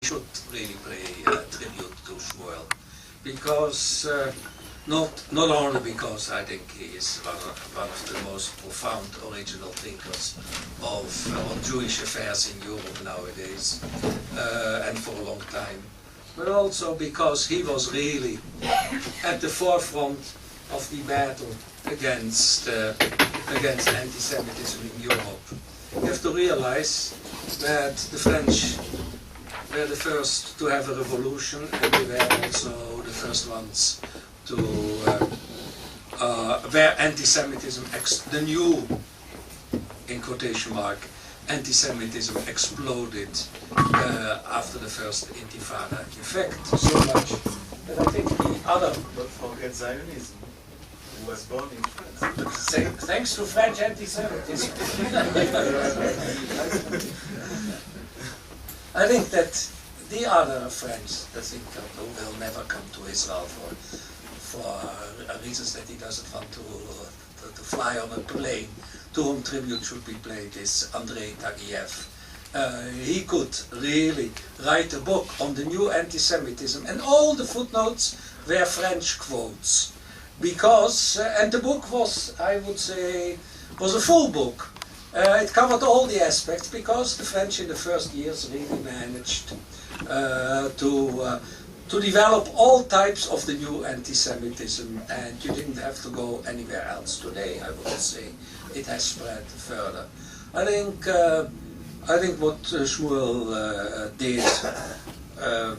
should really pay tribute to Shmuel, because not only because I think he is one of the most profound original thinkers on Jewish affairs in Europe nowadays, and for a long time, but also because he was really at the forefront of the battle against anti-Semitism in Europe. You have to realize that the French were the first to have a revolution, and they were also the first ones to where anti-Semitism, the new, in quotation mark, anti-Semitism exploded after the First Intifada. In fact, so much that I think the other... Don't forget Zionism, who was born in France. Thanks to French anti-Semitism. I think that the other French, the thinker, who will never come to Israel for reasons that he doesn't want to fly on a plane, to whom tribute should be paid, is Andrei Taguieff. He could really write a book on the new anti-Semitism, and all the footnotes were French quotes. Because, and the book was, I would say, was a full book. It covered all the aspects, because the French in the first years really managed to develop all types of the new anti-Semitism, and you didn't have to go anywhere else. Today, I would say, it has spread further. I think what Shmuel did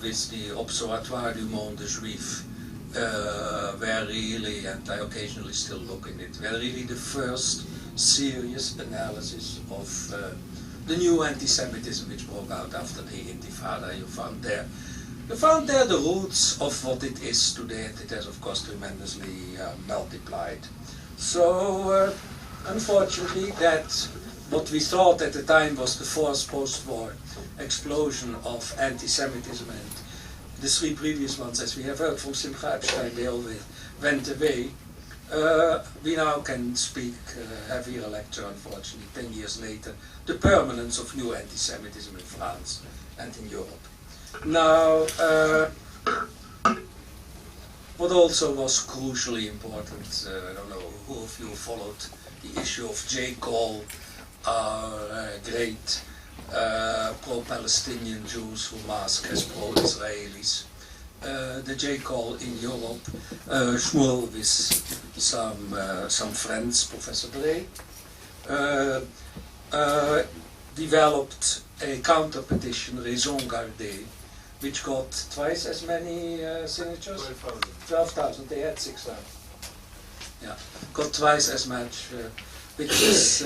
with the L'Observatoire du Monde Juif were really, and I occasionally still look in it, were really the first serious analysis of the new anti-Semitism which broke out after the Intifada. You found there the roots of what it is today, and it has of course tremendously multiplied. So unfortunately, that what we thought at the time was the first post-war explosion of anti-Semitism, and the three previous ones, as we have heard from Simcha Epstein, they all went away. We now can speak, have here a lecture, unfortunately, 10 years later, the permanence of new anti-Semitism in France and in Europe. Now, what also was crucially important, I don't know who of you followed the issue of J. Cole, our great pro-Palestinian Jews who mask as pro-Israelis. The J. Cole in Europe, Shmuel with some friends, Professor Bray, developed a counter-petition, Raison Gardée, which got twice as many signatures? 12,000. They had 6,000. Yeah, got twice as much, which is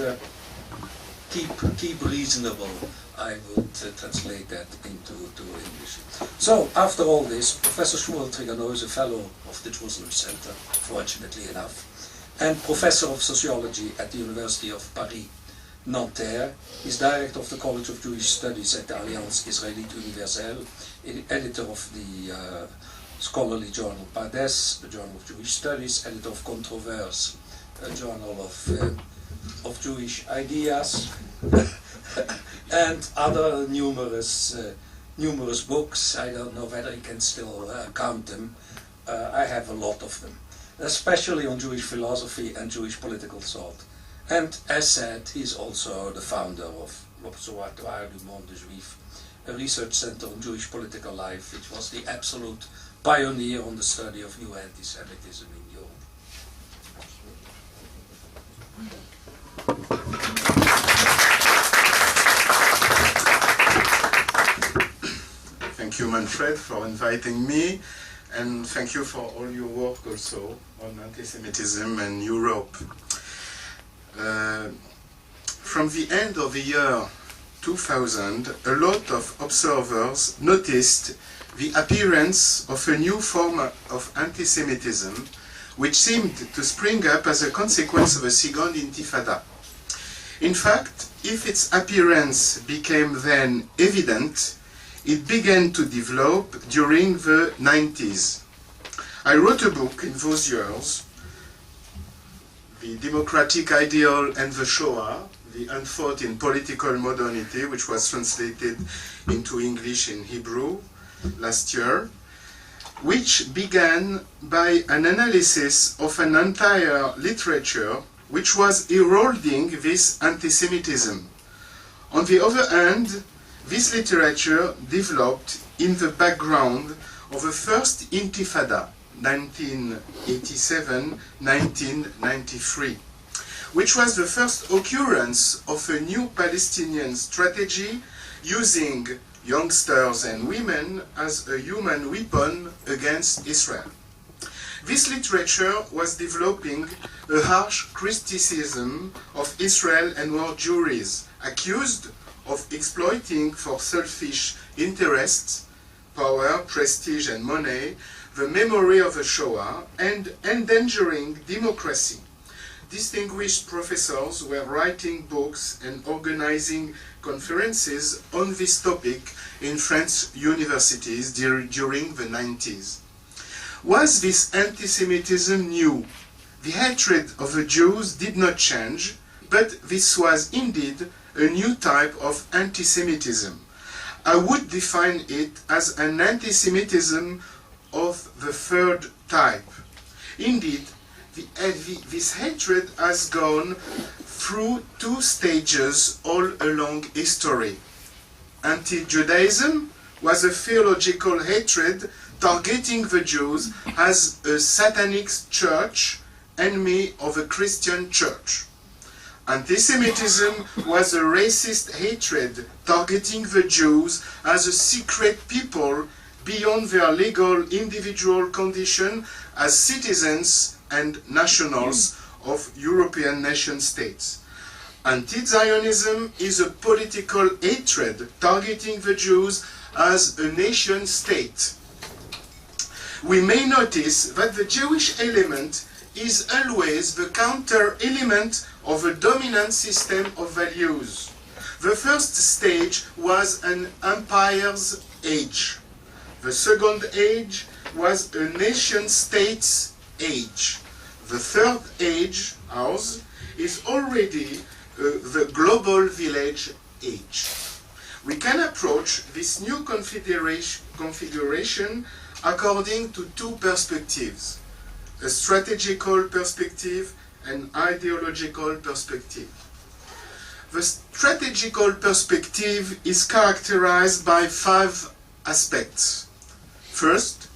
keep reasonable. I would translate that into English. So, after all this, Professor Shmuel Trigano is a fellow of the Jerusalem Center, fortunately enough, and Professor of Sociology at the University of Paris-Nanterre. He's Director of the College of Jewish Studies at the Alliance Israélite Universelle, editor of the scholarly journal Pardes, the Journal of Jewish Studies, editor of Controverses, a journal of Jewish ideas, and other numerous books. I don't know whether I can still count them. I have a lot of them, especially on Jewish philosophy and Jewish political thought. And as said, he is also the founder of L'Observatoire du Monde Juif, a research center on Jewish political life, which was the absolute pioneer on the study of new anti-Semitism in Europe. Thank you, Manfred, for inviting me, and thank you for all your work also on anti-Semitism and Europe. From the end of the year 2000, a lot of observers noticed the appearance of a new form of anti-Semitism, which seemed to spring up as a consequence of a Second Intifada. In fact, if its appearance became then evident, it began to develop during the 90s. I wrote a book in those years, The Democratic Ideal and the Shoah, The Unthought in Political Modernity, which was translated into English and Hebrew last year, which began by an analysis of an entire literature which was heralding this anti-Semitism. On the other hand, this literature developed in the background of the First Intifada, 1987-1993, which was the first occurrence of a new Palestinian strategy using youngsters and women as a human weapon against Israel. This literature was developing a harsh criticism of Israel and world Jewries, accused of exploiting for selfish interests, power, prestige and money, the memory of the Shoah and endangering democracy. Distinguished professors were writing books and organizing conferences on this topic in French universities during the 90s. Was this anti-Semitism new? The hatred of the Jews did not change, but this was indeed a new type of anti-Semitism. I would define it as an anti-Semitism of the third type. Indeed, this hatred has gone through two stages all along history. Anti-Judaism was a theological hatred targeting the Jews as a satanic church, enemy of the Christian church. Anti-Semitism was a racist hatred targeting the Jews as a secret people beyond their legal individual condition as citizens and nationals of European nation states. Anti-Zionism is a political hatred targeting the Jews as a nation state. We may notice that the Jewish element is always the counter element of a dominant system of values. The first stage was an empire's age. The second age was a nation-state's age. The third age, ours, is already the global village age. We can approach this new configuration according to two perspectives, a strategical perspective and ideological perspective. The strategical perspective is characterized by 5 aspects. First,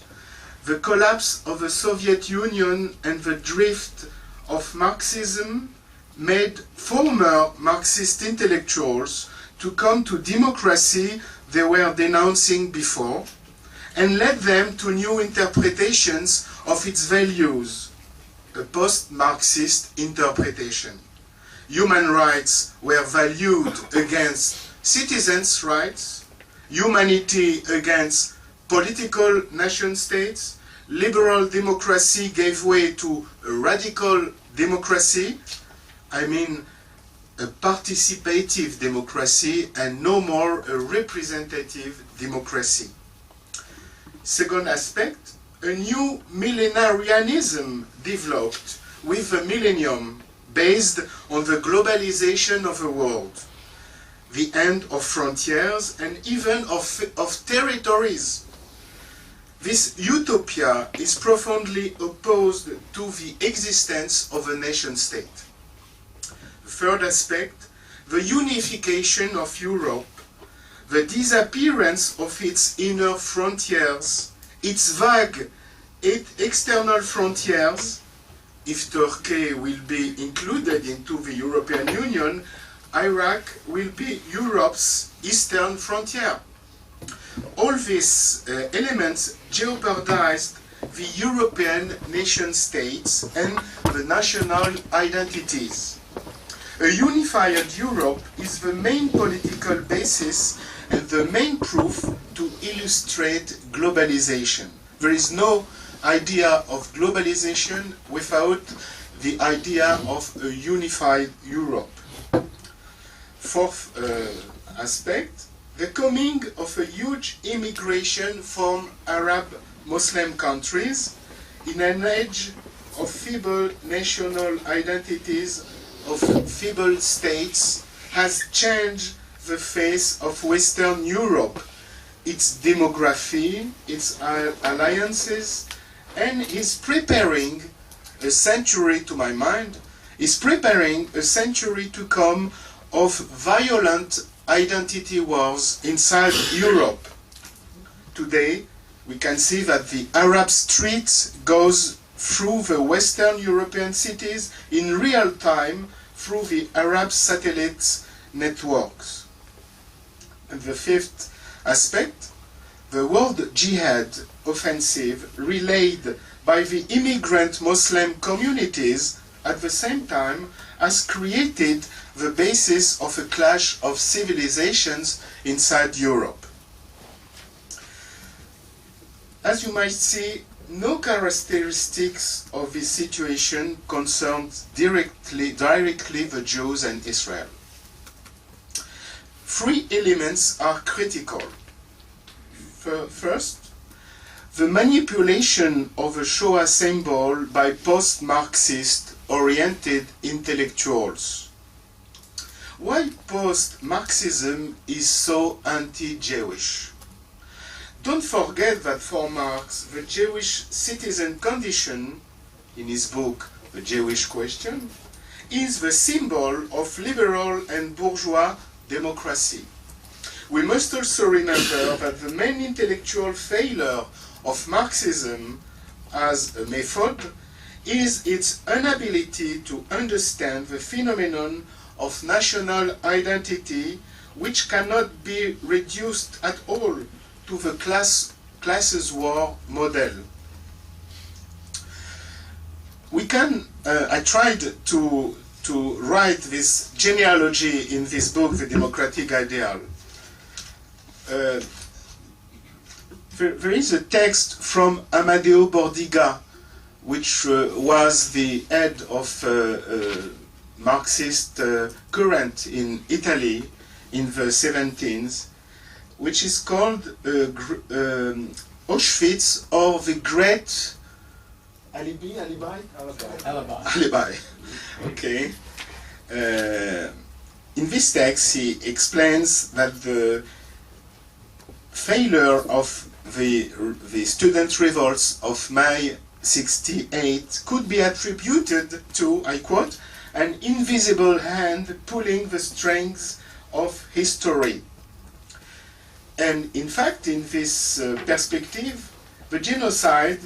the collapse of the Soviet Union and the drift of Marxism made former Marxist intellectuals to come to democracy they were denouncing before, and led them to new interpretations of its values, a post-Marxist interpretation. Human rights were valued against citizens' rights, humanity against political nation-states, liberal democracy gave way to a radical democracy, I mean a participative democracy and no more a representative democracy. Second aspect, a new millenarianism developed with the millennium based on the globalization of the world, the end of frontiers and even of territories. This utopia is profoundly opposed to the existence of a nation-state. The third aspect, the unification of Europe, the disappearance of its inner frontiers, its vague external frontiers. If Turkey will be included into the European Union, Iraq will be Europe's eastern frontier. All these elements jeopardized the European nation-states and the national identities. A unified Europe is the main political basis and the main proof to illustrate globalization. There is no idea of globalization without the idea of a unified Europe. Fourth aspect, the coming of a huge immigration from Arab Muslim countries in an age of feeble national identities, of feeble states has changed the face of Western Europe, its demography, its alliances, and is preparing a century, to my mind, is preparing a century to come of violent identity wars inside Europe. Today, we can see that the Arab street goes through the Western European cities in real time through the Arab satellite networks. And the fifth aspect, the world jihad offensive relayed by the immigrant Muslim communities at the same time has created the basis of a clash of civilizations inside Europe. As you might see, no characteristics of this situation concerned directly the Jews and Israel. Three elements are critical. First, the manipulation of a Shoah symbol by post-Marxist oriented intellectuals. Why post-Marxism is so anti-Jewish? Don't forget that for Marx, the Jewish citizen condition, in his book The Jewish Question, is the symbol of liberal and bourgeois democracy. We must also remember that the main intellectual failure of Marxism as a method is its inability to understand the phenomenon of national identity, which cannot be reduced at all to the classes war model. We can, I tried to write this genealogy in this book, The Democratic Ideal. There is a text from Amadeo Bordiga, which was the head of Marxist current in Italy in the 17th, which is called Auschwitz, or the Great Alibi. Okay. In this text, he explains that the failure of the student revolts of May 68 could be attributed to, I quote, an invisible hand pulling the strings of history. And in fact, in this perspective, the genocide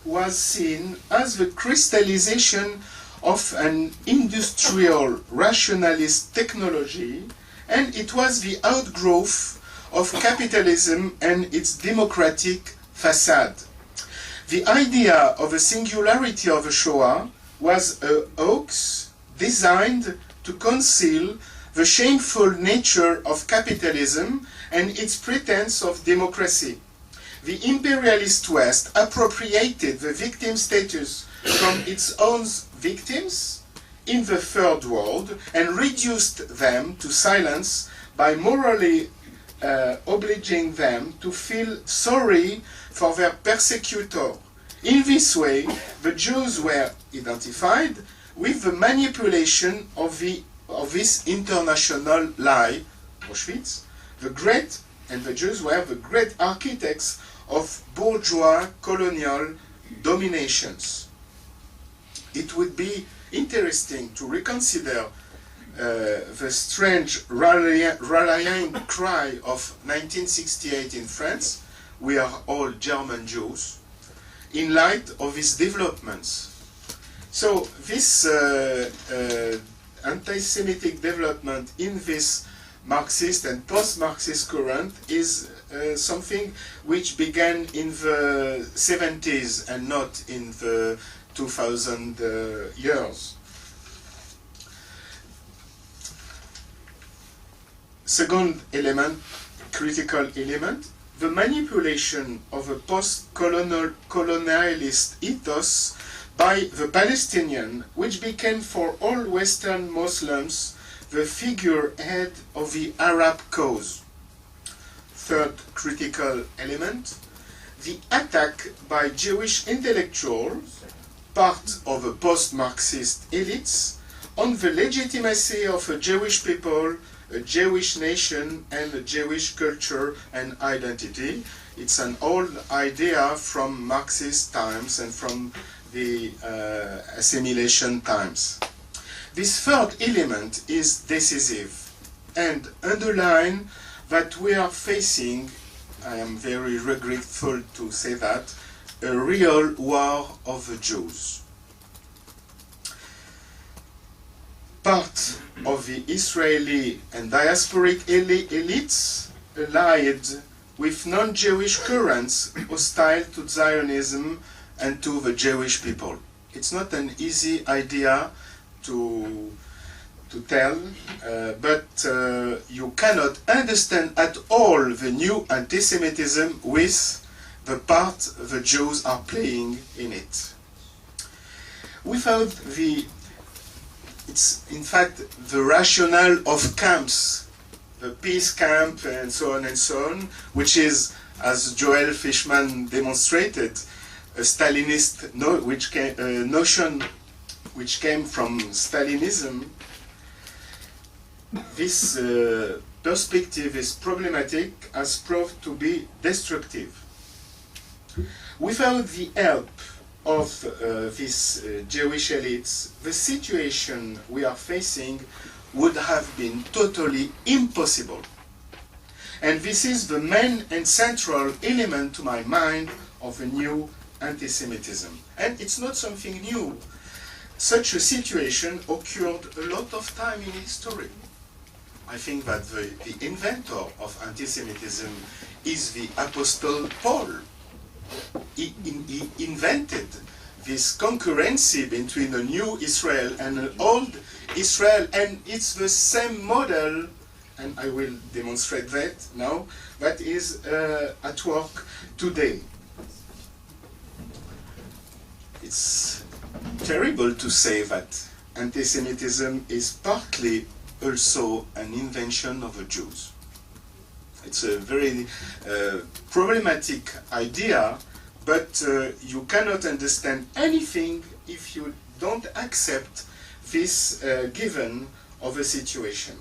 was seen as the crystallization of an industrial rationalist technology, and it was the outgrowth of capitalism and its democratic facade. The idea of a singularity of a Shoah was a hoax designed to conceal the shameful nature of capitalism and its pretense of democracy. The imperialist West appropriated the victim status from its own victims in the Third World and reduced them to silence by morally obliging them to feel sorry for their persecutor. In this way, the Jews were identified with the manipulation of this international lie, Auschwitz. The Jews were the great architects of bourgeois colonial dominations. It would be interesting to reconsider the strange rallying cry of 1968 in France, "We are all German Jews," in light of these developments. So this anti-Semitic development in this Marxist and post-Marxist current is something which began in the 70s and not in the 2000 years. Second element, critical element, the manipulation of a post-colonialist ethos by the Palestinian, which became for all Western Muslims the figurehead of the Arab cause. Third critical element, the attack by Jewish intellectuals, part of the post-Marxist elites, on the legitimacy of a Jewish people, a Jewish nation, and a Jewish culture and identity. It's an old idea from Marxist times and from the assimilation times. This third element is decisive and underline that we are facing, I am very regretful to say that, a real war of the Jews. Part of the Israeli and diasporic elites allied with non-Jewish currents hostile to Zionism and to the Jewish people. It's not an easy idea to tell, but you cannot understand at all the new anti-Semitism with the part the Jews are playing in it. Without it's in fact the rationale of camps, the peace camp and so on, which is, as Joel Fishman demonstrated, a Stalinist notion which came from Stalinism. This perspective is problematic as proved to be destructive. Without the help of these Jewish elites, the situation we are facing would have been totally impossible. And this is the main and central element, to my mind, of a new anti-Semitism. And it's not something new. Such a situation occurred a lot of time in history. I think that the inventor of anti-Semitism is the Apostle Paul. He invented this concurrency between a new Israel and an old Israel, and it's the same model, and I will demonstrate that now, that is at work today. It's terrible to say that anti-Semitism is partly also an invention of the Jews. It's a very problematic idea, but you cannot understand anything if you don't accept this given of a situation.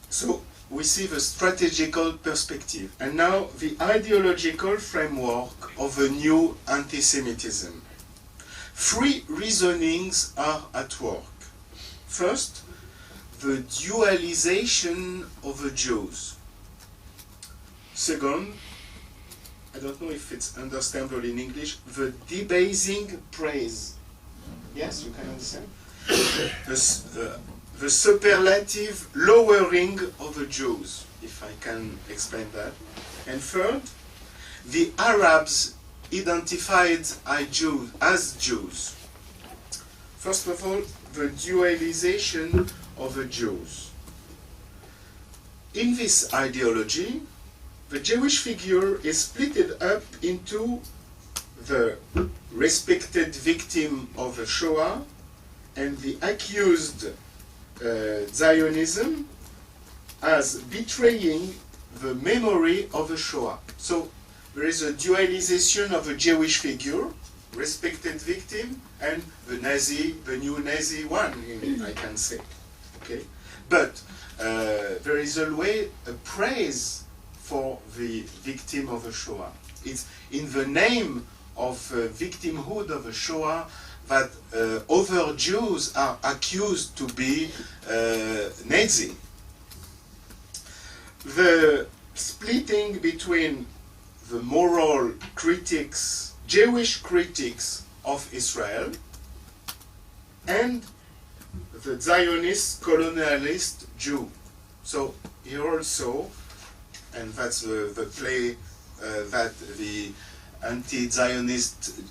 So we see the strategical perspective, and now the ideological framework of a new anti-Semitism. Three reasonings are at work. First, the dualization of the Jews. Second, I don't know if it's understandable in English, the debasing praise. Yes, you can understand? The superlative lowering of the Jews, if I can explain that. And third, the Arabs identified as Jews. First of all, the dualization of the Jews. In this ideology, the Jewish figure is split up into the respected victim of the Shoah and the accused Zionism as betraying the memory of the Shoah. So there is a dualization of a Jewish figure, respected victim, and the new Nazi one, I can say. Okay? But there is always a praise for the victim of the Shoah. It's in the name of victimhood of the Shoah that other Jews are accused to be Nazi. The splitting between the moral critics, Jewish critics of Israel, and the Zionist colonialist Jew. So here also, and that's the play that the anti-Zionist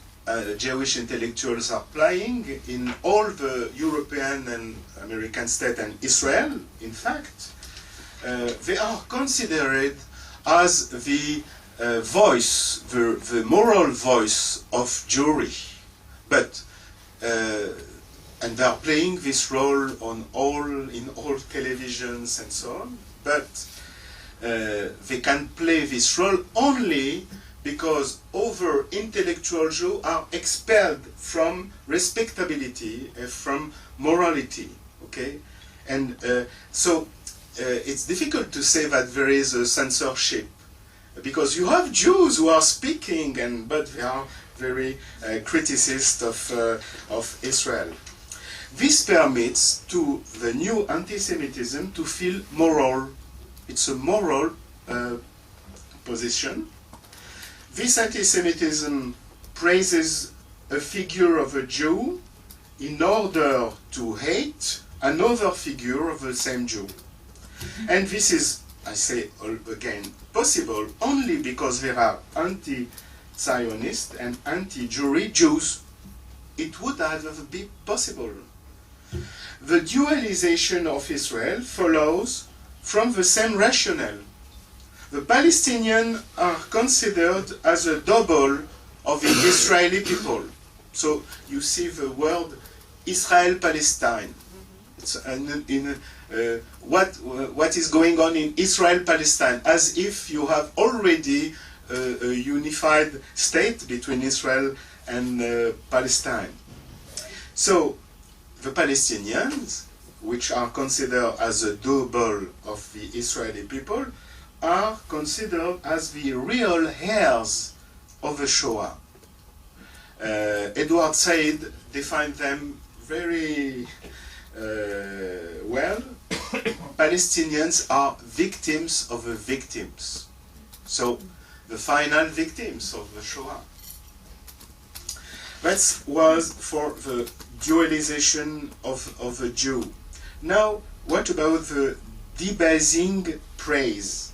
Jewish intellectuals are playing in all the European and American states and Israel, in fact, they are considered as the voice, the moral voice of Jewry. But and they are playing this role in all televisions and so on, but they can play this role only because other intellectual Jews are expelled from respectability, from morality. Okay, and so it's difficult to say that there is a censorship, because you have Jews who are speaking, but they are very criticist of Israel. This permits to the new anti-Semitism to feel moral. It's a moral position. This anti-Semitism praises a figure of a Jew in order to hate another figure of the same Jew. And this is, I say again, possible only because there are anti-Zionist and anti-Jewry Jews. It would either be possible. The dualization of Israel follows from the same rationale. The Palestinians are considered as a double of the Israeli people. So you see the word Israel-Palestine. It's what is going on in Israel-Palestine, as if you have already a unified state between Israel and Palestine. So the Palestinians, which are considered as a double of the Israeli people, are considered as the real heirs of the Shoah. Edward Said defined them very well. Palestinians are victims of the victims. So, the final victims of the Shoah. That was for the dualization of a Jew. Now, what about the debasing praise?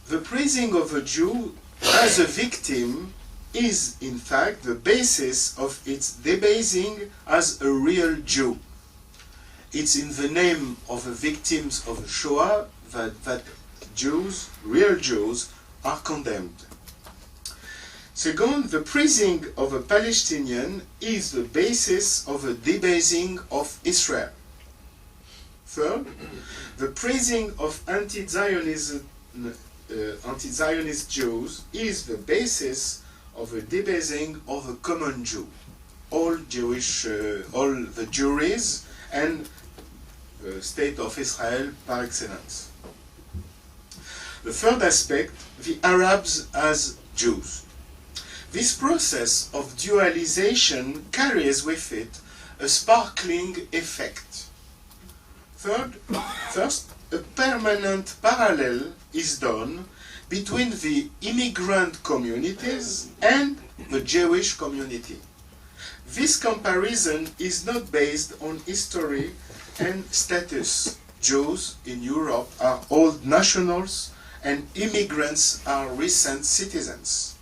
The praising of a Jew as a victim is, in fact, the basis of its debasing as a real Jew. It's in the name of the victims of the Shoah that Jews, real Jews, are condemned. Second, the praising of a Palestinian is the basis of the debasing of Israel. Third, the praising of anti-Zionist Jews is the basis of the debasing of the common Jew, all the Jewries and the state of Israel par excellence. The third aspect, the Arabs as Jews. This process of dualization carries with it a sparkling effect. First, a permanent parallel is done between the immigrant communities and the Jewish community. This comparison is not based on history and status. Jews in Europe are old nationals and immigrants are recent citizens.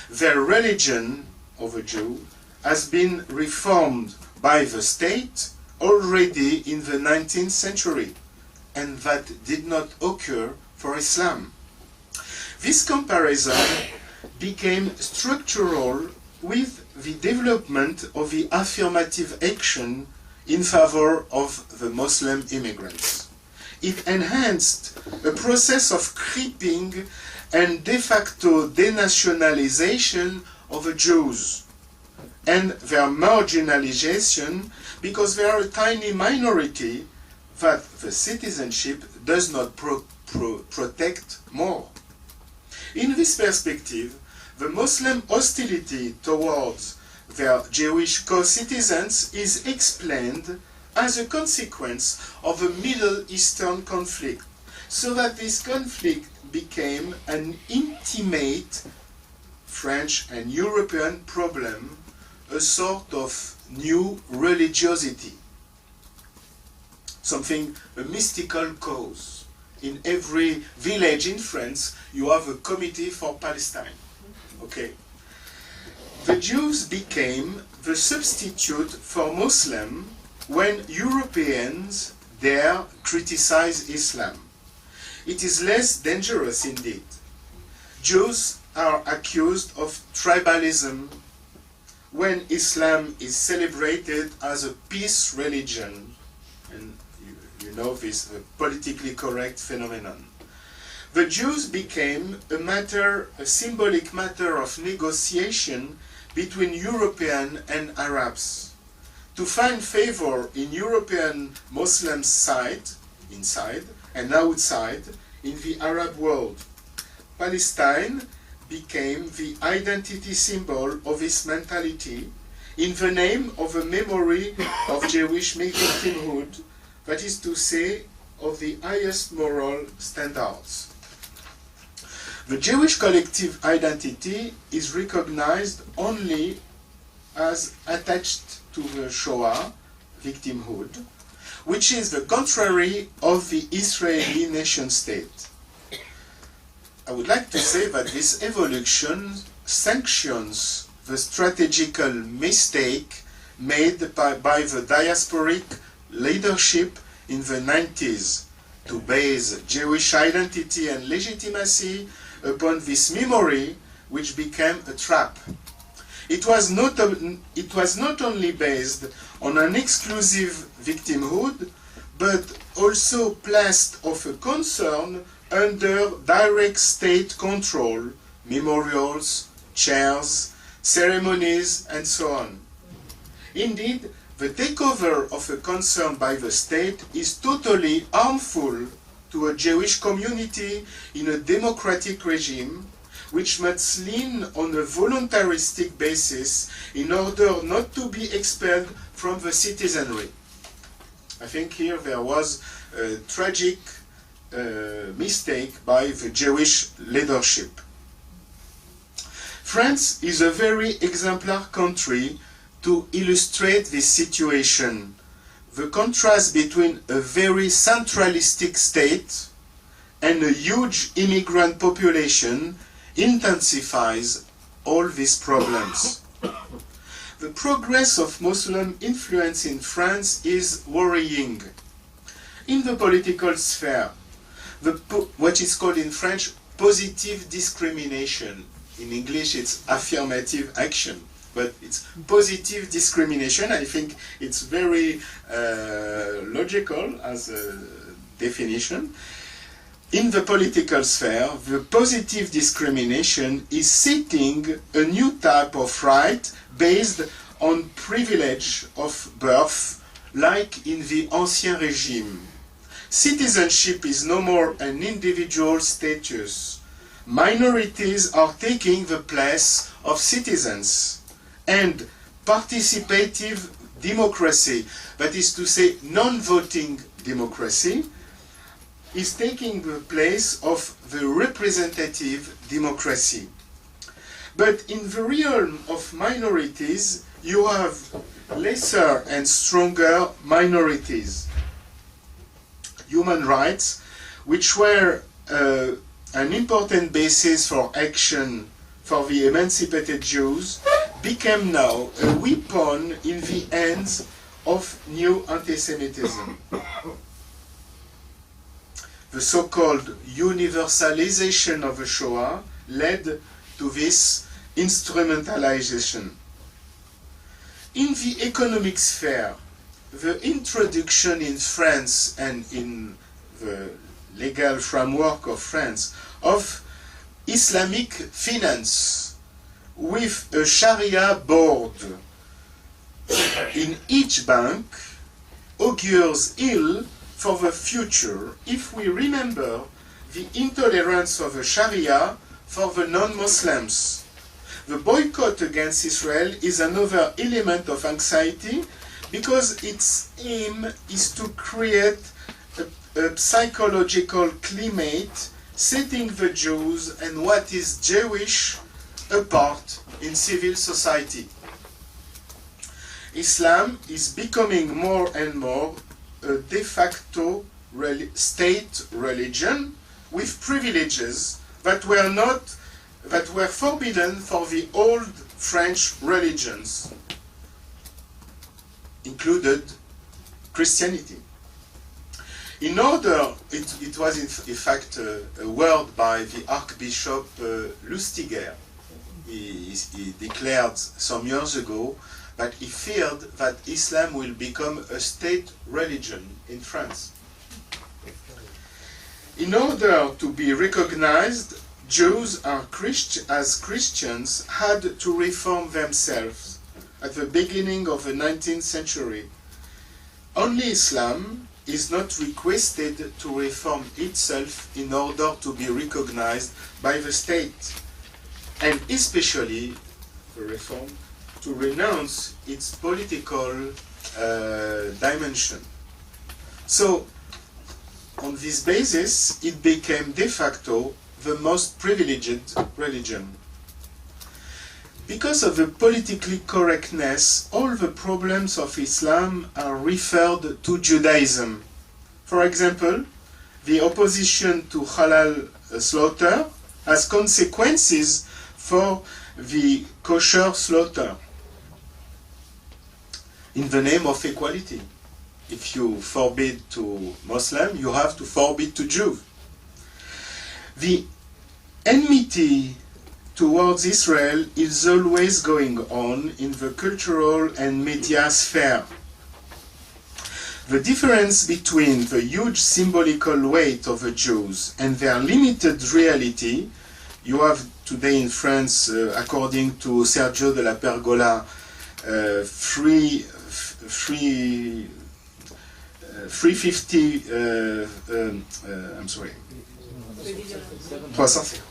Their religion of a Jew has been reformed by the state already in the 19th century, and that did not occur for Islam. This comparison became structural with the development of the affirmative action in favor of the Muslim immigrants. It enhanced a process of creeping and de facto denationalization of the Jews and their marginalization because they are a tiny minority that the citizenship does not protect more. In this perspective, the Muslim hostility towards their Jewish co-citizens is explained as a consequence of a Middle Eastern conflict, so that this conflict became an intimate French and European problem, a sort of new religiosity, something, a mystical cause. In every village in France, you have a committee for Palestine. Okay. The Jews became the substitute for Muslims when Europeans dare criticize Islam. It is less dangerous indeed. Jews are accused of tribalism when Islam is celebrated as a peace religion, and you know this politically correct phenomenon. the Jews became a symbolic matter of negotiation between European and Arabs. To find favor in European Muslims' inside and outside, in the Arab world. Palestine became the identity symbol of this mentality in the name of a memory of Jewish victimhood, that is to say, of the highest moral standards. The Jewish collective identity is recognized only as attached to the Shoah, victimhood, which is the contrary of the Israeli nation-state. I would like to say that this evolution sanctions the strategical mistake made by the diasporic leadership in the 90s to base Jewish identity and legitimacy upon this memory, which became a trap. It was not only based on an exclusive victimhood, but also placed of a concern under direct state control, memorials, chairs, ceremonies, and so on. Indeed, the takeover of a concern by the state is totally harmful to a Jewish community in a democratic regime, which must lean on a voluntaristic basis in order not to be expelled from the citizenry. I think here there was a tragic mistake by the Jewish leadership. France is a very exemplar country to illustrate this situation. The contrast between a very centralistic state and a huge immigrant population intensifies all these problems. The progress of Muslim influence in France is worrying. In the political sphere, what is called in French positive discrimination. In English it's affirmative action, but it's positive discrimination. I think it's very logical as a definition. In the political sphere, the positive discrimination is setting a new type of right based on privilege of birth, like in the Ancien Régime. Citizenship is no more an individual status. Minorities are taking the place of citizens. And participative democracy, that is to say non-voting democracy, is taking the place of the representative democracy. But in the realm of minorities, you have lesser and stronger minorities. Human rights, which were an important basis for action for the emancipated Jews, became now a weapon in the hands of new anti-Semitism. The so-called universalization of the Shoah led to this instrumentalization. In the economic sphere, the introduction in France and in the legal framework of France of Islamic finance with a Sharia board in each bank augurs ill for the future if we remember the intolerance of the Sharia for the non-Muslims. The boycott against Israel is another element of anxiety because its aim is to create a psychological climate setting the Jews and what is Jewish apart in civil society. Islam is becoming more and more a de facto state religion with privileges that were forbidden for the old French religions, included Christianity. In order, it was in fact a word by the Archbishop Lustiger. He declared some years ago that he feared that Islam will become a state religion in France. In order to be recognized, Jews as Christians had to reform themselves at the beginning of the 19th century. Only Islam is not requested to reform itself in order to be recognized by the state, and especially the reform to renounce its political dimension. So, on this basis, it became de facto the most privileged religion. Because of the politically correctness, all the problems of Islam are referred to Judaism. For example, the opposition to halal slaughter has consequences for the kosher slaughter in the name of equality. If you forbid to Muslim, you have to forbid to Jew. The enmity towards Israel is always going on in the cultural and media sphere. The difference between the huge symbolical weight of the Jews and their limited reality, you have today in France, according to Sergio de la Pergola, 350, I'm sorry, 300.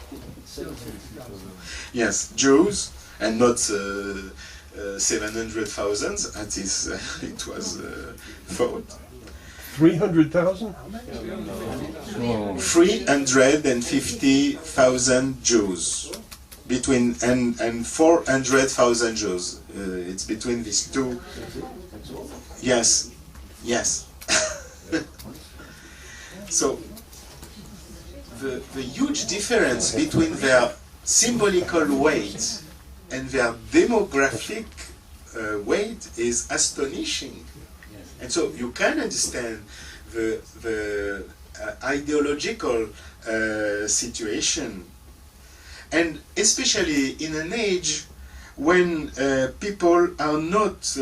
Yes, Jews, and not 700,000, as it was thought. 300,000? 350,000 Jews, between and 400,000 Jews. It's between these two. Yes, yes. So the huge difference between their symbolical weight and their demographic weight is astonishing. And so you can understand the ideological situation. And especially in an age when people are not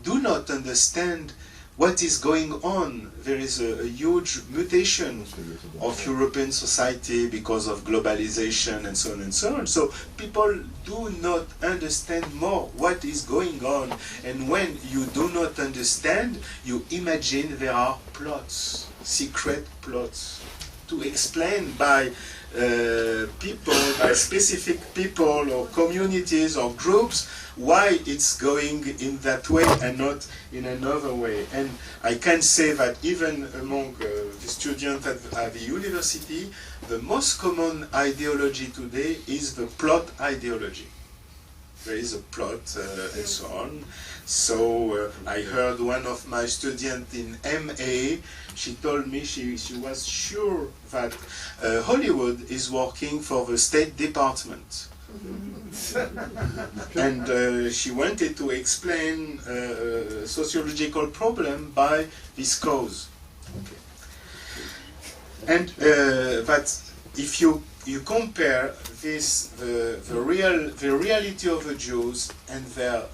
do not understand what is going on. There is a huge mutation of European society because of globalization and so on and so on. So people do not understand more what is going on. And when you do not understand, you imagine there are plots, secret plots, to explain by people, by specific people or communities or groups, why it's going in that way and not in another way. And I can say that even among the students at the university, the most common ideology today is the plot ideology. There is a plot and so on. So I heard one of my students in MA, she told me she was sure that Hollywood is working for the State Department. And she wanted to explain a sociological problem by this cause. Okay. And but if you compare this, the reality of the Jews and their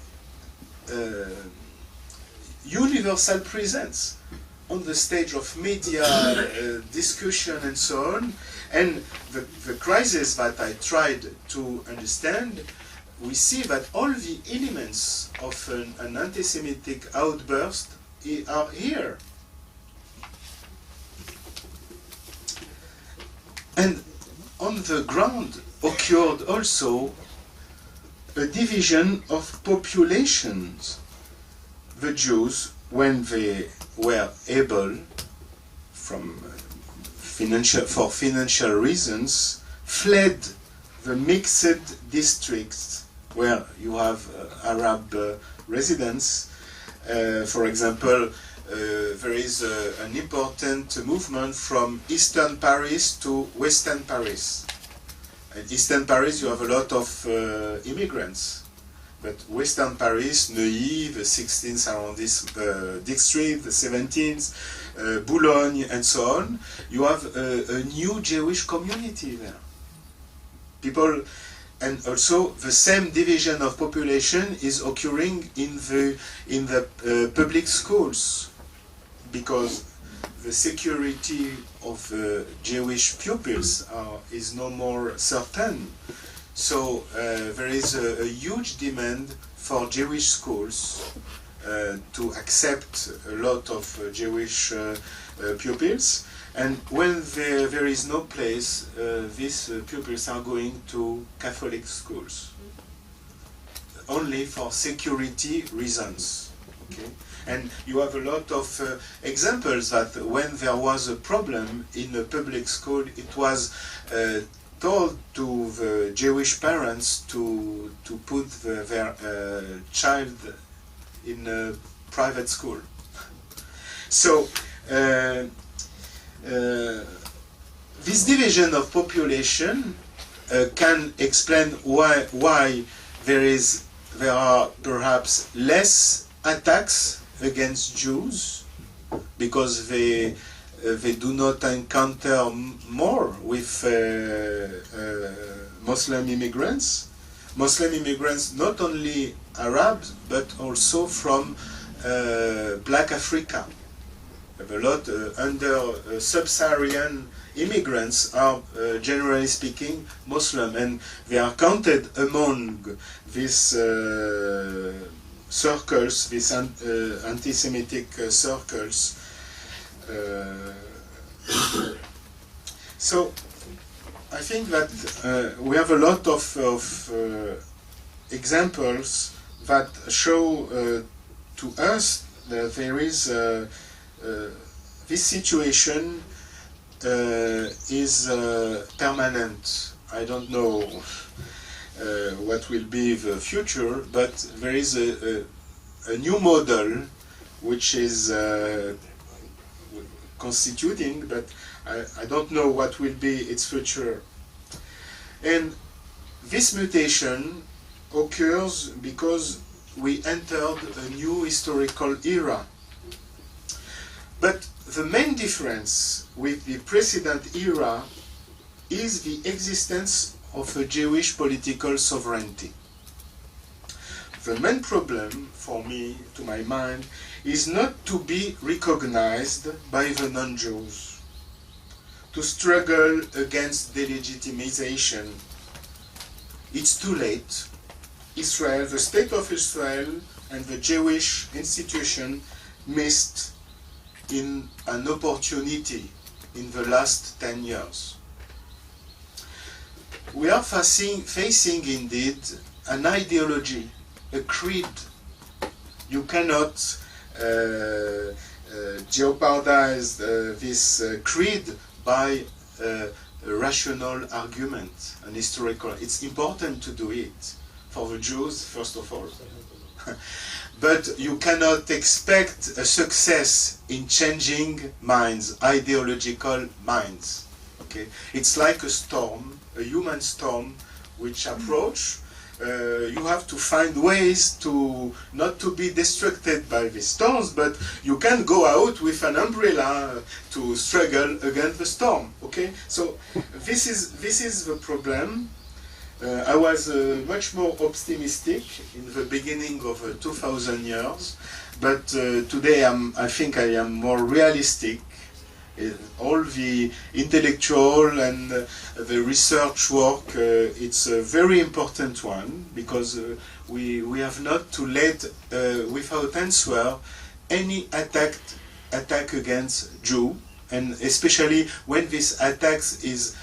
universal presence on the stage of media, discussion and so on, and the crisis that I tried to understand, we see that all the elements of an anti-Semitic outburst are here. And on the ground occurred also a division of populations. The Jews, when they were able, for financial reasons, fled the mixed districts where you have Arab residents. For example, there is an important movement from Eastern Paris to Western Paris. In Eastern Paris you have a lot of immigrants. But Western Paris, Neuilly, the 16th district, the 17th, Boulogne, and so on, you have a new Jewish community there. People, and also the same division of population is occurring in the public schools, because the security of Jewish pupils is no more certain. So there is a huge demand for Jewish schools to accept a lot of Jewish pupils. And when there is no place, these pupils are going to Catholic schools, only for security reasons. Okay? And you have a lot of examples that when there was a problem in a public school, it was told to the Jewish parents to put their child in a private school. So this division of population can explain why there are perhaps less attacks against Jews, because they do not encounter more with Muslim immigrants. Muslim immigrants, not only Arabs, but also from Black Africa. A lot under Sub-Saharan immigrants are, generally speaking, Muslim, and they are counted among these circles, these anti-Semitic circles. So I think that we have a lot of examples that show to us that there is this situation is permanent. I don't know what will be the future, but there is a new model which is constituting, but I don't know what will be its future. And this mutation occurs because we entered a new historical era. But the main difference with the precedent era is the existence of a Jewish political sovereignty. The main problem for me, to my mind, is not to be recognized by the non-Jews, to struggle against delegitimization. It's too late. Israel, the state of Israel, and the Jewish institution missed in an opportunity in the last 10 years. We are facing indeed an ideology, a creed. You cannot jeopardize this creed by a rational argument, an historical. It's important to do it for the Jews, first of all. But you cannot expect a success in changing minds, ideological minds. Okay? It's like a storm, a human storm, which approach. You have to find ways to not to be distracted by the storms, but you can go out with an umbrella to struggle against the storm. Okay, so this is the problem. I was much more optimistic in the beginning of 2000 years, but today I think I am more realistic. All the intellectual and the research work, it's a very important one, because we have not to let without answer any attack against Jew, and especially when this attack is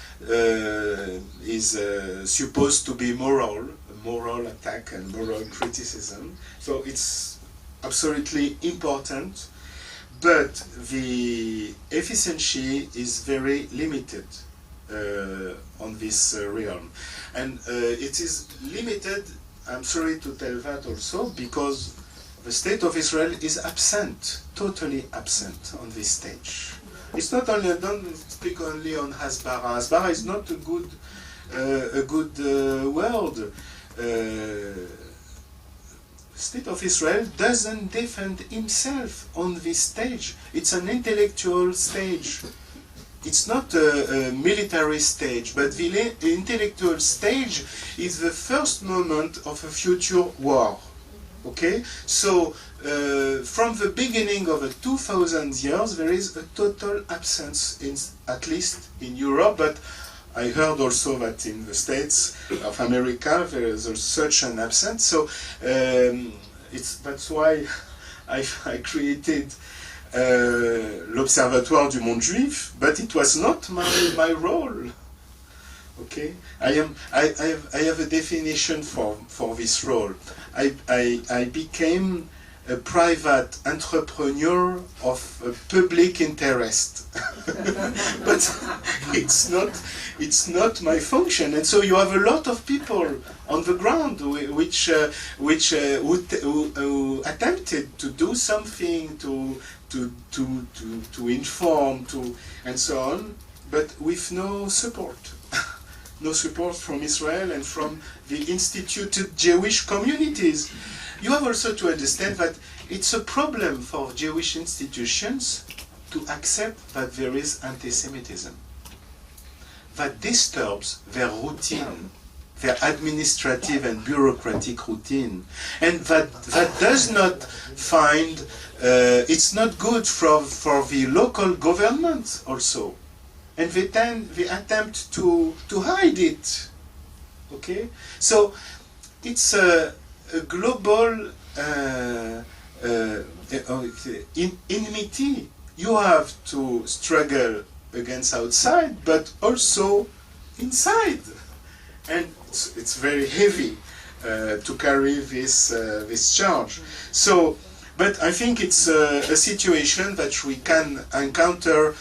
supposed to be moral, a moral attack and moral criticism. So it's absolutely important. But the efficiency is very limited on this realm. And it is limited, I'm sorry to tell that also, because the state of Israel is absent, totally absent on this stage. It's not only, don't speak only on Hasbara. Hasbara is not a good word. State of Israel doesn't defend himself on this stage. It's an intellectual stage. It's not a military stage, but the intellectual stage is the first moment of a future war. Okay? So from the beginning of the 2000 years, there is a total absence, at least in Europe, but I heard also that in the States of America there is such an absence. So that's why I created L'Observatoire du Monde Juif, but it was not my role. Okay, I have a definition for this role. I became a private entrepreneur of public interest, but it's not my function. And so you have a lot of people on the ground who attempted to do something, to inform, and so on, but with no support. No support from Israel and from the instituted Jewish communities. You have also to understand that it's a problem for Jewish institutions to accept that there is anti-Semitism. That disturbs their routine, their administrative and bureaucratic routine. And that does not find, it's not good for the local government also. And they attempt to hide it. Okay? So it's a global enmity. You have to struggle against outside, but also inside. And it's very heavy to carry this charge. So, but I think it's a situation that we can encounter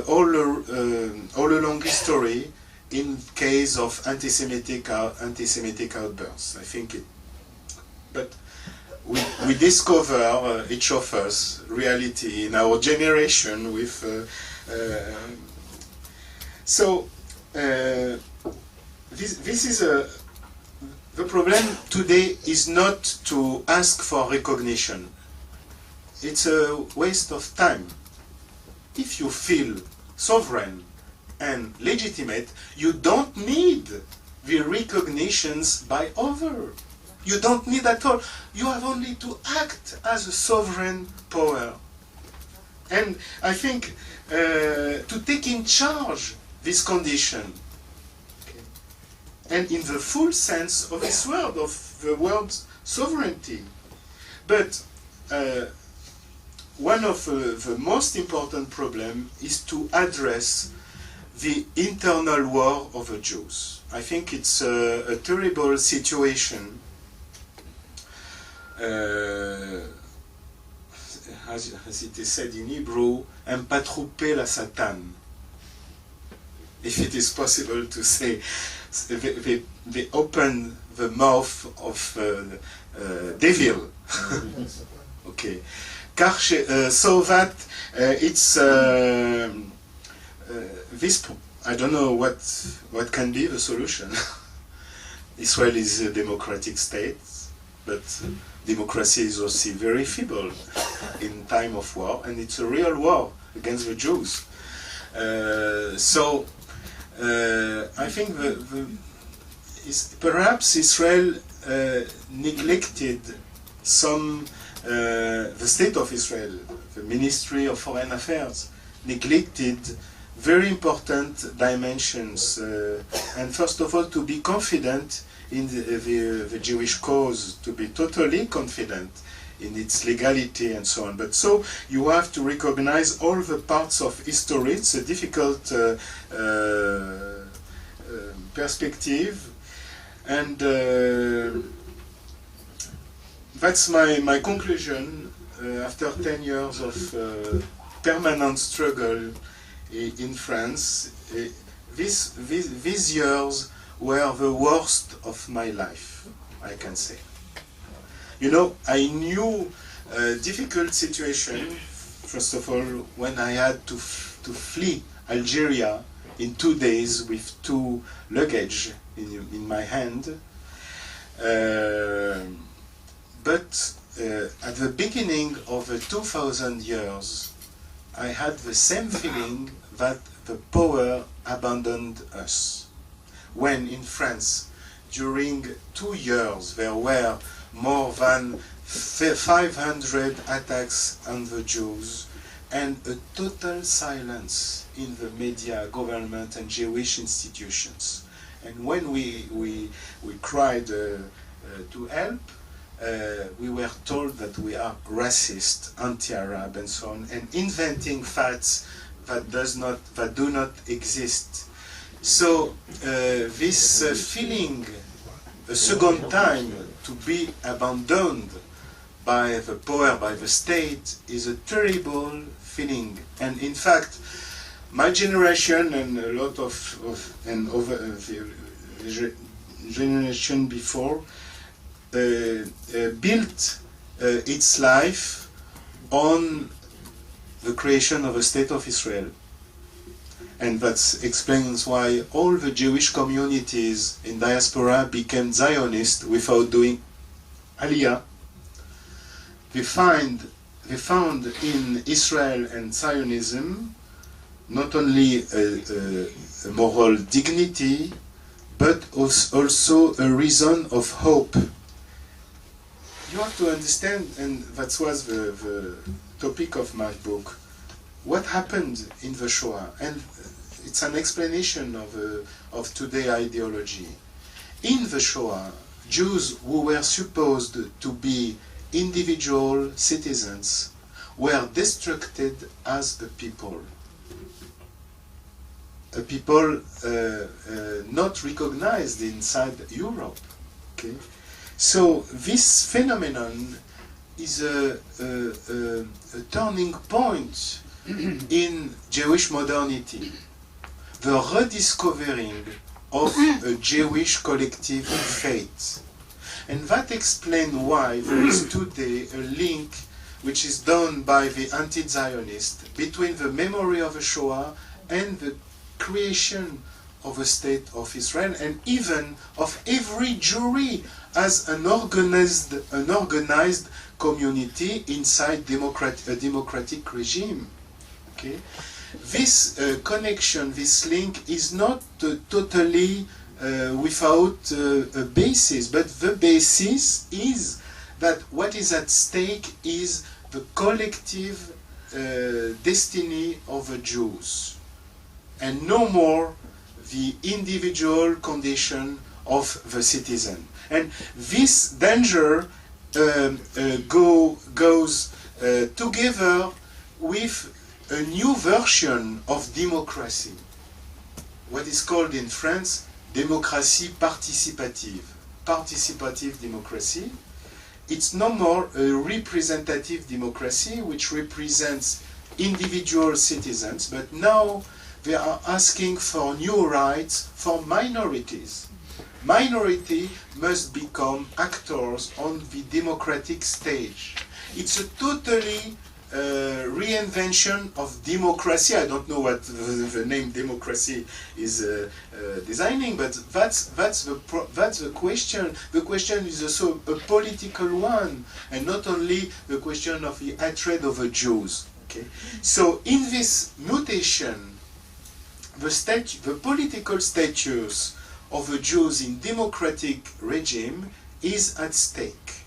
all along history in case of anti-Semitic outbursts. I think but we discover each of us reality in our generation with. This is the problem today is not to ask for recognition. It's a waste of time. If you feel sovereign and legitimate, you don't need the recognitions by others. You don't need at all. You have only to act as a sovereign power. And I think to take in charge this condition, and in the full sense of this word, of the word's sovereignty. But one of the most important problems is to address the internal war of the Jews. I think it's a terrible situation. As it is said in Hebrew, empatrouper la Satan. If it is possible to say, they open the mouth of devil. Okay, so that it's this. I don't know what can be the solution. Israel is a democratic state, but democracy is also very feeble in time of war, and it's a real war against the Jews. I think perhaps Israel neglected the state of Israel, the Ministry of Foreign Affairs, neglected very important dimensions, and first of all to be confident in the Jewish cause, to be totally confident in its legality and so on. But so you have to recognize all the parts of history. It's a difficult perspective, and that's my conclusion after 10 years of permanent struggle in France. These years were the worst of my life, I can say. You know, I knew a difficult situation, first of all, when I had to flee Algeria in 2 days with 2 luggage in my hand. But at the beginning of the 2000 years, I had the same feeling that the power abandoned us. When in France, during 2 years, there were more than 500 attacks on the Jews, and a total silence in the media, government, and Jewish institutions. And when we cried to help, we were told that we are racist, anti-Arab, and so on, and inventing facts that do not exist. So this feeling, a second time, to be abandoned by the power, by the state, is a terrible feeling. And in fact, my generation and a lot of the generation before built its life on the creation of a state of Israel. And that explains why all the Jewish communities in diaspora became Zionist without doing Aliyah. They found in Israel and Zionism not only a moral dignity, but also a reason of hope. You have to understand, and that was the topic of my book, what happened in the Shoah, and it's an explanation of today's ideology. In the Shoah, Jews who were supposed to be individual citizens were destructed as a people not recognized inside Europe. Okay? So this phenomenon is a turning point in Jewish modernity, the rediscovering of a Jewish collective faith. And that explains why there is today a link which is done by the anti-Zionists between the memory of the Shoah and the creation of a state of Israel, and even of every Jewry as an organized community inside a democratic regime. Okay? This connection, this link is not totally without a basis, but the basis is that what is at stake is the collective destiny of the Jews, and no more the individual condition of the citizen. And this danger goes together with a new version of democracy, what is called in France démocratie participative democracy. It's no more a representative democracy which represents individual citizens, but now they are asking for new rights for minorities. Minority must become actors on the democratic stage. It's a totally reinvention of democracy. I don't know what the name democracy is designing, but that's the question. The question is also a political one, and not only the question of the hatred of the Jews. Okay? So in this mutation, the political status of the Jews in democratic regime is at stake.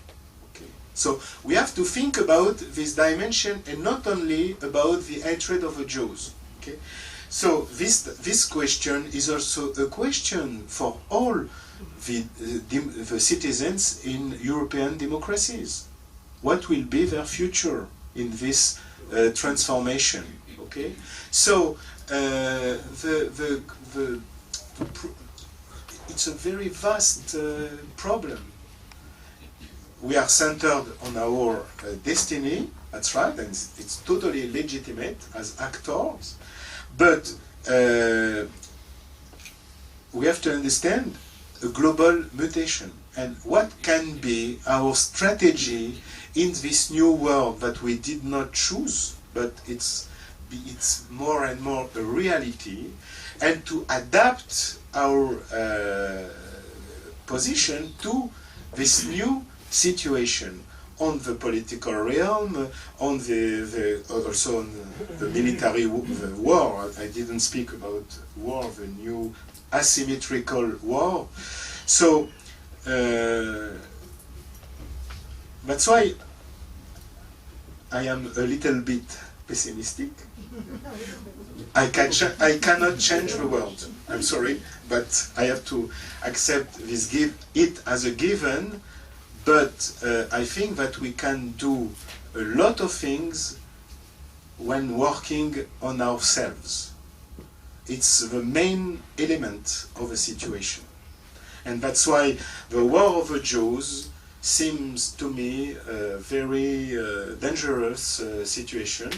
Okay. So we have to think about this dimension and not only about the hatred of the Jews. Okay. So this question is also a question for all the citizens in European democracies. What will be their future in this transformation? Okay. So it's a very vast problem. We are centered on our destiny, that's right, and it's totally legitimate as actors, but we have to understand a global mutation and what can be our strategy in this new world that we did not choose, but it's more and more a reality, and to adapt our position to this new situation on the political realm, on also on the military war. I didn't speak about war, the new asymmetrical war. So That's why I am a little bit pessimistic. I cannot change the world. I'm sorry, but I have to accept this, it as a given. But I think that we can do a lot of things when working on ourselves. It's the main element of a situation. And that's why the war of the Jews seems to me a very dangerous situation,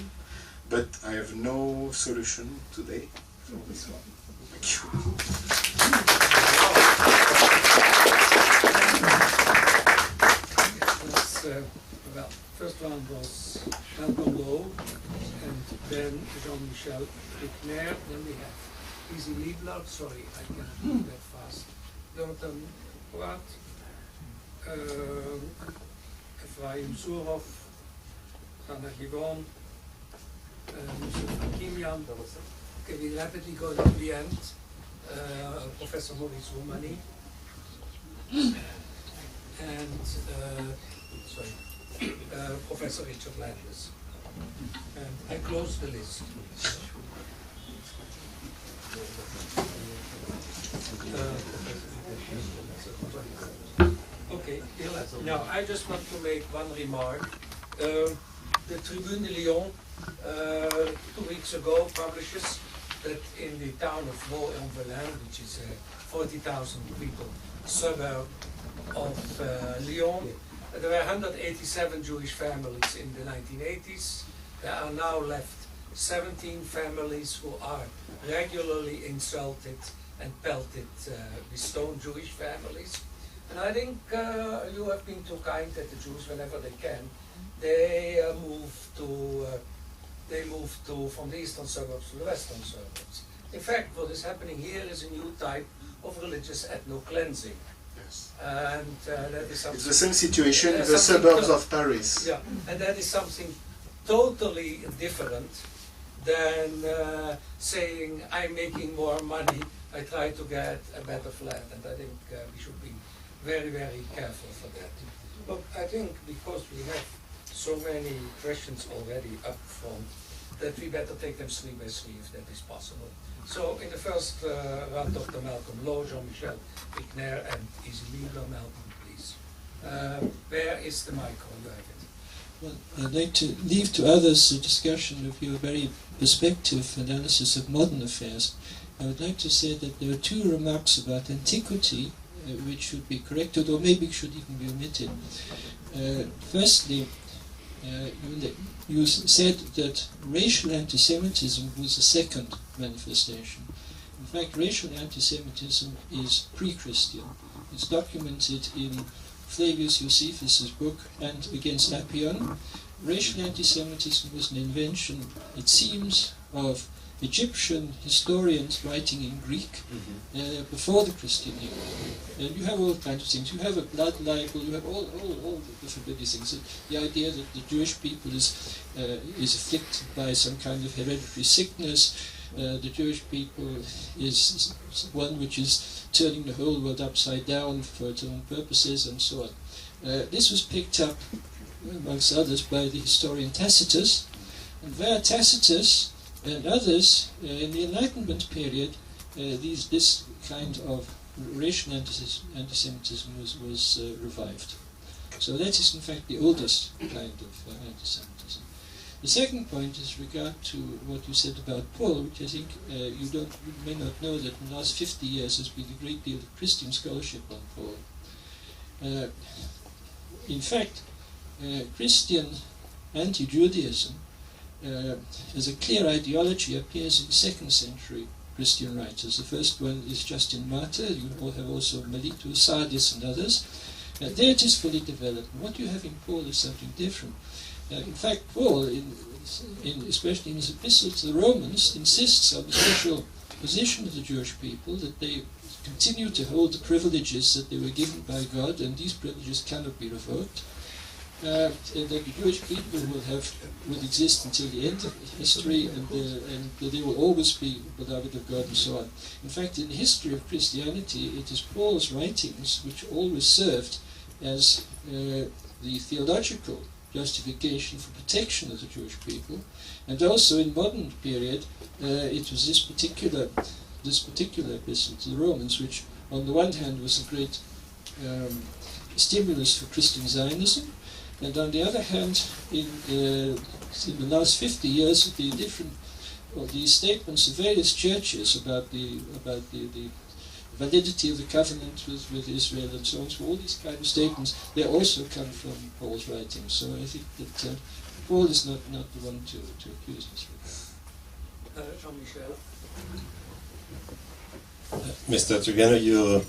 but I have no solution today for this one. Thank you. Well, first one was Malcolm Lowe, and then Jean-Michel Trigano, then we have Easy Liebler, sorry, I cannot do that fast, Jonathan Porat, Ephraim Surov, Rana Givon, Yusuf Hakimian. Okay, we rapidly go to the end. Professor Maurice Roumani, and Professor Richard Landis. And I close the list. Okay, now I just want to make one remark. The Tribune de Lyon 2 weeks ago publishes that in the town of Vaux-en-Velin, which is a 40,000 people suburb of Lyon, there were 187 Jewish families in the 1980s. There are now left 17 families who are regularly insulted and pelted with stone, Jewish families. And I think you have been too kind that the Jews, whenever they can, they move from the eastern suburbs to the western suburbs. In fact, what is happening here is a new type of religious ethno-cleansing. Yes. And that is something... It's the same situation in the suburbs of Paris. Yeah, and that is something totally different than saying, I'm making more money, I try to get a better flat. And I think we should be very, very careful for that. But I think because we have so many questions already up front, that we better take them 3 by 3 if that is possible. So in the first round, Dr. Malcolm Lowe, Jean-Michel Trigano, and Easy Liebler. Malcolm, please. Where is the micro? You have it. Well, I'd like to leave to others the discussion of your very perspective analysis of modern affairs. I would like to say that there are 2 remarks about antiquity which should be corrected, or maybe should even be omitted. Firstly, you said that racial anti-Semitism was the second manifestation. In fact, racial anti-Semitism is pre-Christian. It's documented in Flavius Josephus' book, And Against Apion. Racial anti-Semitism was an invention, it seems, of Egyptian historians writing in Greek before the Christian era. And you have all kinds of things. You have a blood libel, you have all the forbidden things. The idea that the Jewish people is afflicted by some kind of hereditary sickness, the Jewish people is one which is turning the whole world upside down for its own purposes, and so on. This was picked up, amongst others, by the historian Tacitus, and where Tacitus and others in the Enlightenment period, this kind of racial anti-Semitism was revived. So that is in fact the oldest kind of anti-Semitism. The second point is regard to what you said about Paul, which I think you may not know that in the last 50 years there's been a great deal of Christian scholarship on Paul. In fact, Christian anti-Judaism as a clear ideology appears in 2nd century Christian writers. The first one is Justin Martyr. You all have also Melito, Sardis, and others. There it is fully developed. What you have in Paul is something different. In fact, Paul, especially in his epistle to the Romans, insists on the special position of the Jewish people, that they continue to hold the privileges that they were given by God, and these privileges cannot be revoked. And that the Jewish people will exist until the end of history, and that they will always be beloved of God, and so on. In fact, in the history of Christianity, it is Paul's writings which always served as the theological justification for protection of the Jewish people, and also in modern period it was this particular epistle to the Romans, which on the one hand was a great stimulus for Christian Zionism, and on the other hand, in the last 50 years, the statements of various churches about the validity of the covenant with Israel and so on. So all these kind of statements, they also come from Paul's writings. So I think that Paul is not the one to accuse us with. Jean-Michel. Mr. Trigano, you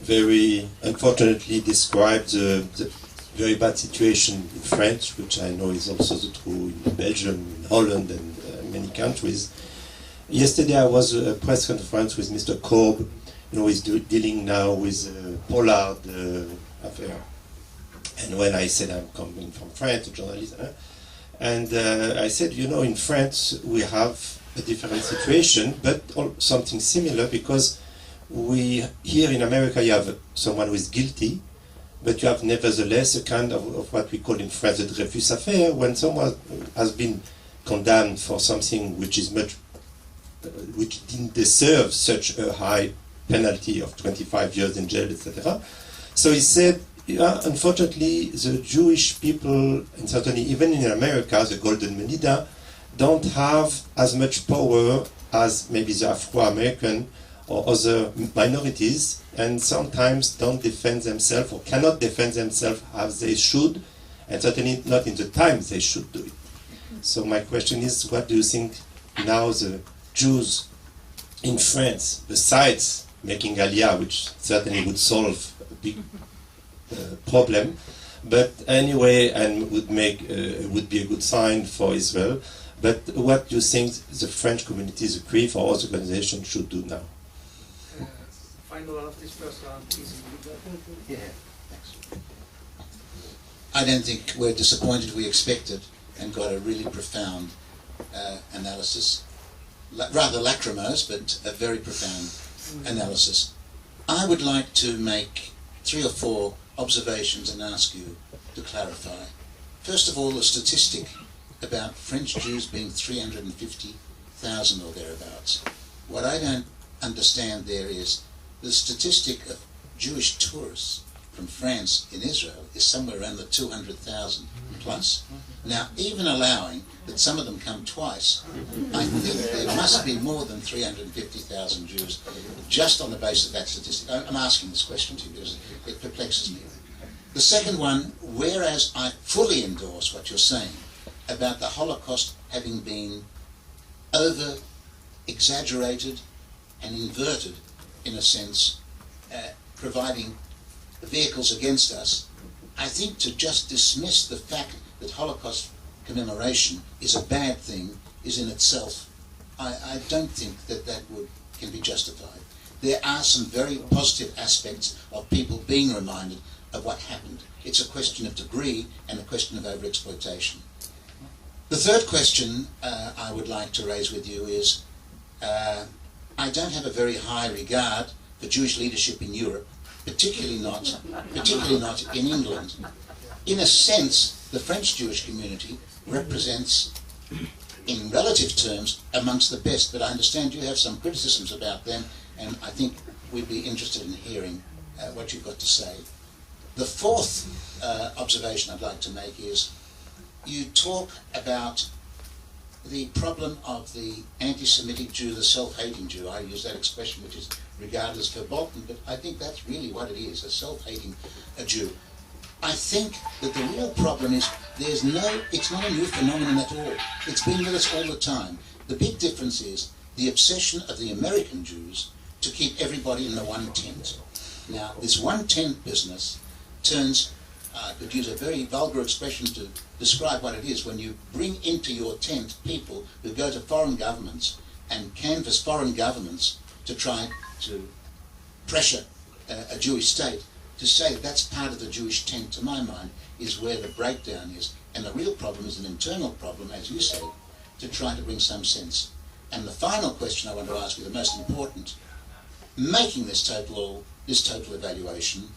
very unfortunately described the very bad situation in France, which I know is also true in Belgium, in Holland, and many countries. Yesterday I was at a press conference with Mr. Korb, he's dealing now with Pollard affair. And when I said I'm coming from France, a journalist, and I said, in France we have a different situation, but something similar, because here in America you have someone who is guilty, but you have nevertheless a kind of what we call in France the Dreyfus affair, when someone has been condemned for something which didn't deserve such a high penalty of 25 years in jail, etc. So he said, unfortunately, the Jewish people, and certainly even in America, the Golden Medina, don't have as much power as maybe the Afro-American or other minorities, and sometimes don't defend themselves or cannot defend themselves as they should, and certainly not in the time they should do it. So my question is, what do you think now the Jews in France, besides making Aliyah, which certainly would solve a big problem, but anyway, and would be a good sign for Israel, but what do you think the French communities, the CRIF or other organizations should do now? Final one of this first round, please. Yeah, thanks. I don't think we're disappointed. We expected and got a really profound analysis, rather lachrymose, but a very profound analysis. I would like to make 3 or 4 observations and ask you to clarify. First of all, the statistic about French Jews being 350,000 or thereabouts. What I don't understand there is the statistic of Jewish tourists from France in Israel is somewhere around the 200,000 plus. Now, even allowing that some of them come twice, I think there must be more than 350,000 Jews just on the basis of that statistic. I'm asking this question to you because it perplexes me. The second one, whereas I fully endorse what you're saying about the Holocaust having been over-exaggerated and inverted, in a sense, providing vehicles against us, I think to just dismiss the fact that Holocaust commemoration is a bad thing is in itself, I don't think that can be justified. There are some very positive aspects of people being reminded of what happened. It's a question of degree and a question of overexploitation. The third question I would like to raise with you is, I don't have a very high regard for Jewish leadership in Europe, particularly not in England. In a sense, the French Jewish community represents, in relative terms, amongst the best, but I understand you have some criticisms about them, and I think we'd be interested in hearing what you've got to say. The fourth observation I'd like to make is, you talk about the problem of the anti-Semitic Jew, the self-hating Jew. I use that expression, which is regarded as verboten, but I think that's really what it is, a self-hating Jew. I think that the real problem is it's not a new phenomenon at all. It's been with us all the time. The big difference is the obsession of the American Jews to keep everybody in the one tent. Now, this one tent business turns, I could use a very vulgar expression to describe what it is, when you bring into your tent people who go to foreign governments and canvass foreign governments to try to pressure a Jewish state. To say that's part of the Jewish tent, to my mind, is where the breakdown is. And the real problem is an internal problem, as you said, to try to bring some sense. And the final question I want to ask you, the most important, making this total evaluation,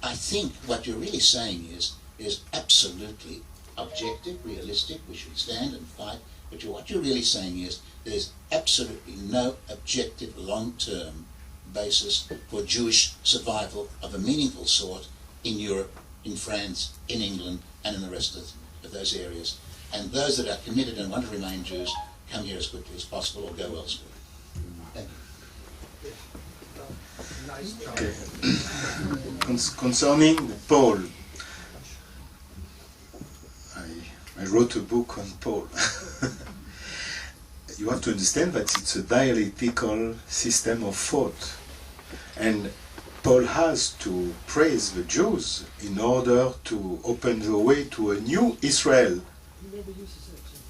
I think what you're really saying is is absolutely objective, realistic, we should stand and fight, but what you're really saying is there's absolutely no objective long-term basis for Jewish survival of a meaningful sort in Europe, in France, in England, and in the rest of those areas. And those that are committed and want to remain Jews come here as quickly as possible or go elsewhere. Thank you. Okay. Concerning Paul, I wrote a book on Paul. You have to understand that it's a dialectical system of thought. And Paul has to praise the Jews in order to open the way to a new Israel. He never uses that term.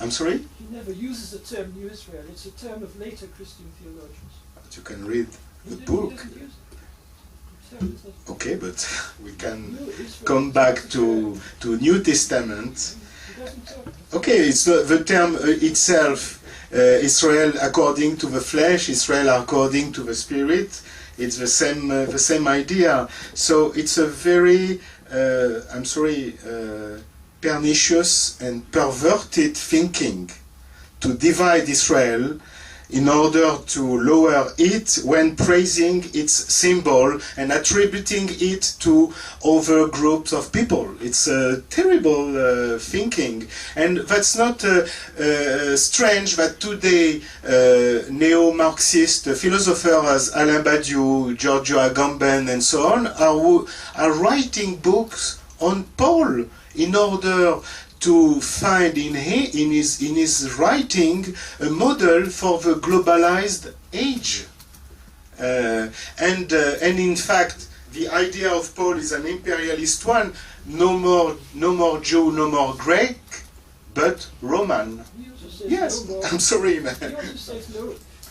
I'm sorry? He never uses the term New Israel. It's a term of later Christian theologians. But you can read the He book. doesn't use it. So it's not Okay, but we can New Israel. come back to New Testament. He doesn't talk. Okay, it's the term itself, Israel according to the flesh, Israel according to the spirit. It's the same idea. So it's a very, pernicious and perverted thinking to divide Israel in order to lower it when praising its symbol and attributing it to other groups of people. It's a terrible thinking, and that's not strange that today neo-Marxist philosophers as Alain Badiou, Giorgio Agamben and so on are writing books on Paul in order to find in his writing a model for the globalized age. And in fact, the idea of Paul is an imperialist one. No more Jew, no more Greek, but Roman. He also says Yes, no more. I'm sorry, man. He also says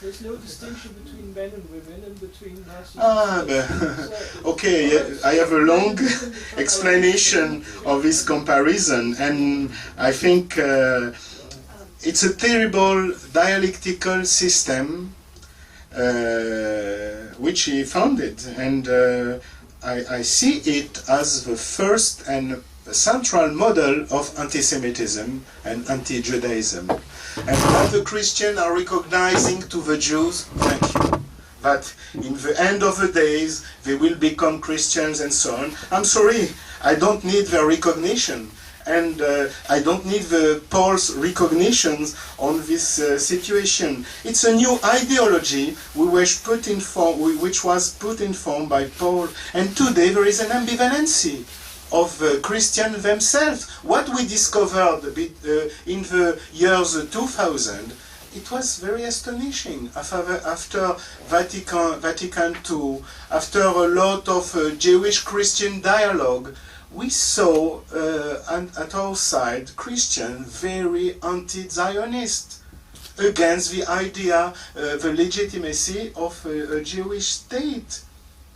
there's no distinction between men and women and between Nazis. Okay, I have a long explanation of this comparison, and I think it's a terrible dialectical system which he founded, and I see it as the first and the central model of anti-Semitism and anti-Judaism. And what the Christians are recognizing to the Jews, thank you, that in the end of the days they will become Christians and so on. I'm sorry, I don't need their recognition, and I don't need the Paul's recognitions on this situation. It's a new ideology which was put in form by Paul, and today there is an ambivalency of Christians themselves. What we discovered in the years 2000, it was very astonishing. After Vatican II, after a lot of Jewish-Christian dialogue, we saw at our side Christians very anti-Zionist, against the idea, the legitimacy of a Jewish state.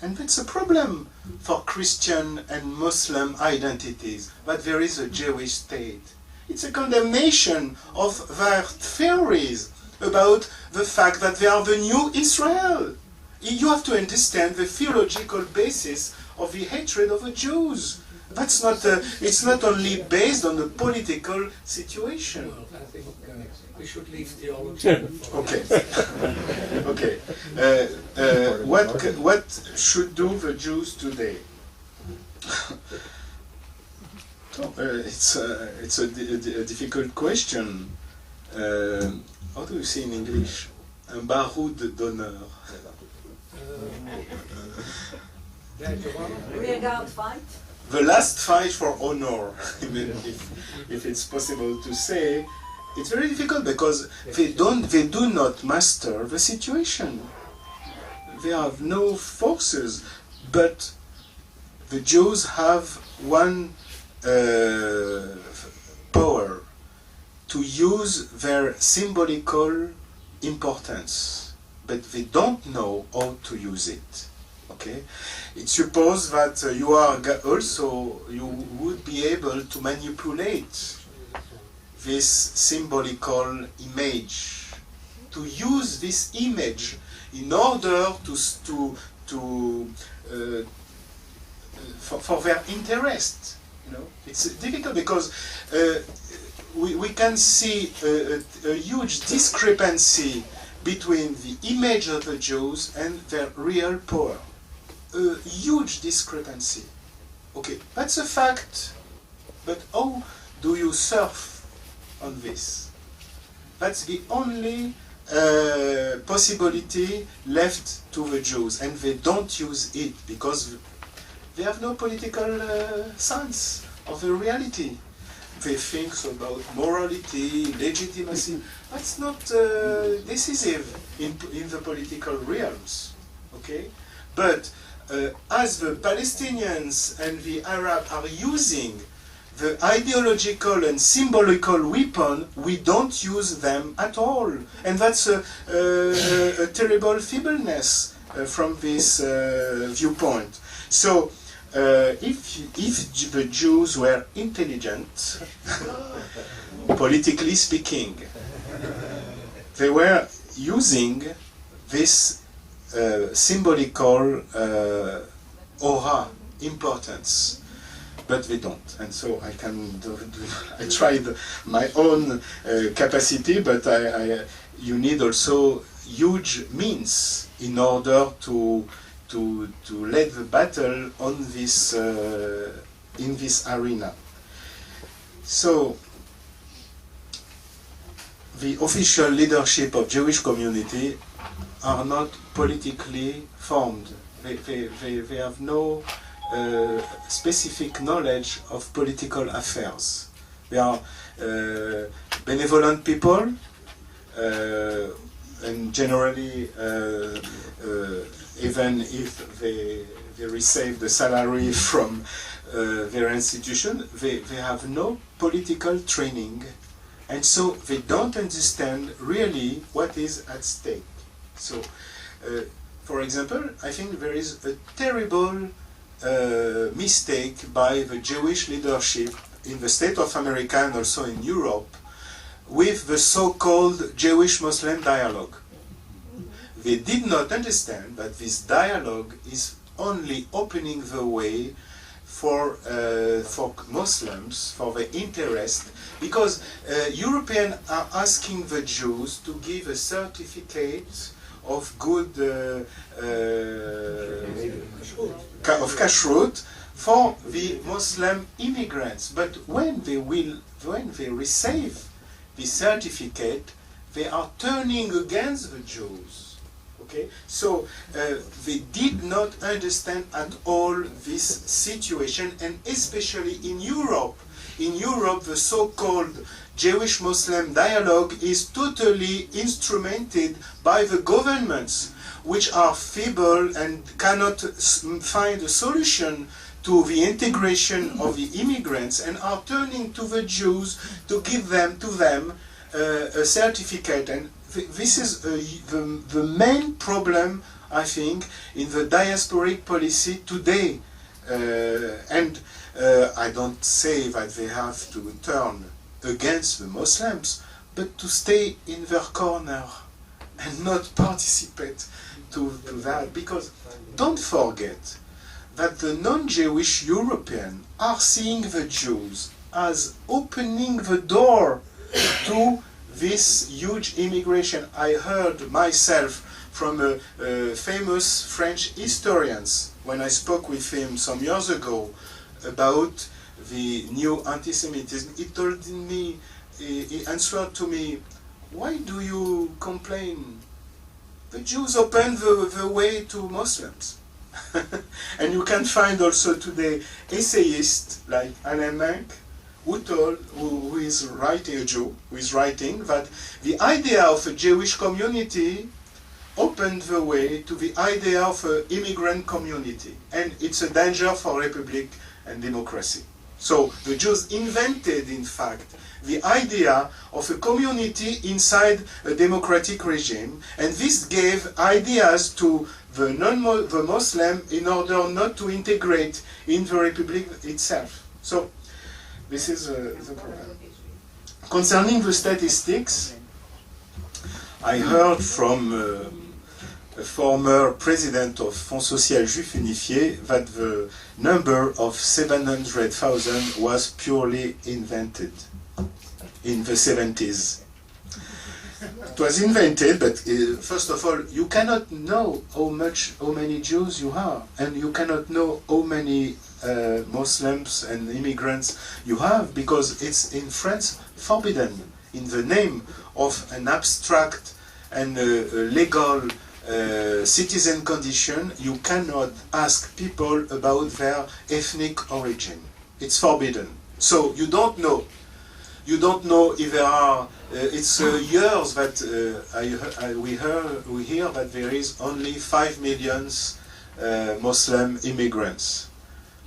And that's a problem for Christian and Muslim identities, that there is a Jewish state. It's a condemnation of their theories about the fact that they are the new Israel. You have to understand the theological basis of the hatred of the Jews. That's not. It's not only based on the political situation. Well, I think we should leave theology. Okay. Okay. What should do the Jews today? It's a difficult question. How do you say in English? Un baroud d'honneur. We're going to fight. The last fight for honor, even if it's possible to say. It's very difficult because they do not master the situation. They have no forces, but the Jews have one power, to use their symbolical importance, but they don't know how to use it. Okay, it's supposed that you would be able to manipulate this symbolical image, to use this image in order for their interest. You know, it's difficult because we can see a huge discrepancy between the image of the Jews and their real power. A huge discrepancy. Okay, that's a fact. But how do you surf on this? That's the only possibility left to the Jews, and they don't use it because they have no political sense of the reality. They think about morality, legitimacy. That's not decisive in the political realms. Okay, but as the Palestinians and the Arabs are using the ideological and symbolical weapon, we don't use them at all. And that's a terrible feebleness from this viewpoint. So, if the Jews were intelligent, politically speaking, they were using this symbolical aura, importance. But they don't, and so I I tried my own capacity, but you need also huge means in order to lead the battle on this in this arena. So the official leadership of Jewish community are not politically formed. They have no specific knowledge of political affairs. They are benevolent people, and generally, even if they receive the salary from their institution, they have no political training, and so they don't understand really what is at stake. So, for example, I think there is a terrible mistake by the Jewish leadership in the state of America and also in Europe with the so-called Jewish-Muslim dialogue. They did not understand that this dialogue is only opening the way for Muslims, for the interest, because Europeans are asking the Jews to give a certificate of good of kashrut for the Muslim immigrants. But when they receive the certificate, they are turning against the Jews. Okay, so they did not understand at all this situation, and especially in Europe. In Europe, the so-called Jewish-Muslim dialogue is totally instrumented by the governments, which are feeble and cannot find a solution to the integration of the immigrants, and are turning to the Jews to give them a certificate. And this is the main problem, I think, in the diasporic policy today. I don't say that they have to turn against the Muslims, but to stay in their corner and not participate to that. Because don't forget that the non-Jewish Europeans are seeing the Jews as opening the door to this huge immigration. I heard myself from a famous French historian when I spoke with him some years ago about the new anti-Semitism. He told me, he answered to me, why do you complain? The Jews opened the way to Muslims. And you can find also today essayists like Alain Menck, who is writing, a Jew, who is writing that the idea of a Jewish community opened the way to the idea of an immigrant community. And it's a danger for republic and democracy. So the Jews invented, in fact, the idea of a community inside a democratic regime, and this gave ideas to the Muslim in order not to integrate in the republic itself. So this is the problem. Concerning the statistics, I heard from a former president of Fonds Social Juif Unifié, that the number of 700,000 was purely invented in the 70s. It was invented, but first of all, you cannot know how many Jews you are, and you cannot know how many Muslims and immigrants you have, because it's in France forbidden. In the name of an abstract and legal citizen condition, you cannot ask people about their ethnic origin. It's forbidden. So you don't know. You don't know if there are. It's years that we hear that there is only 5 million Muslim immigrants,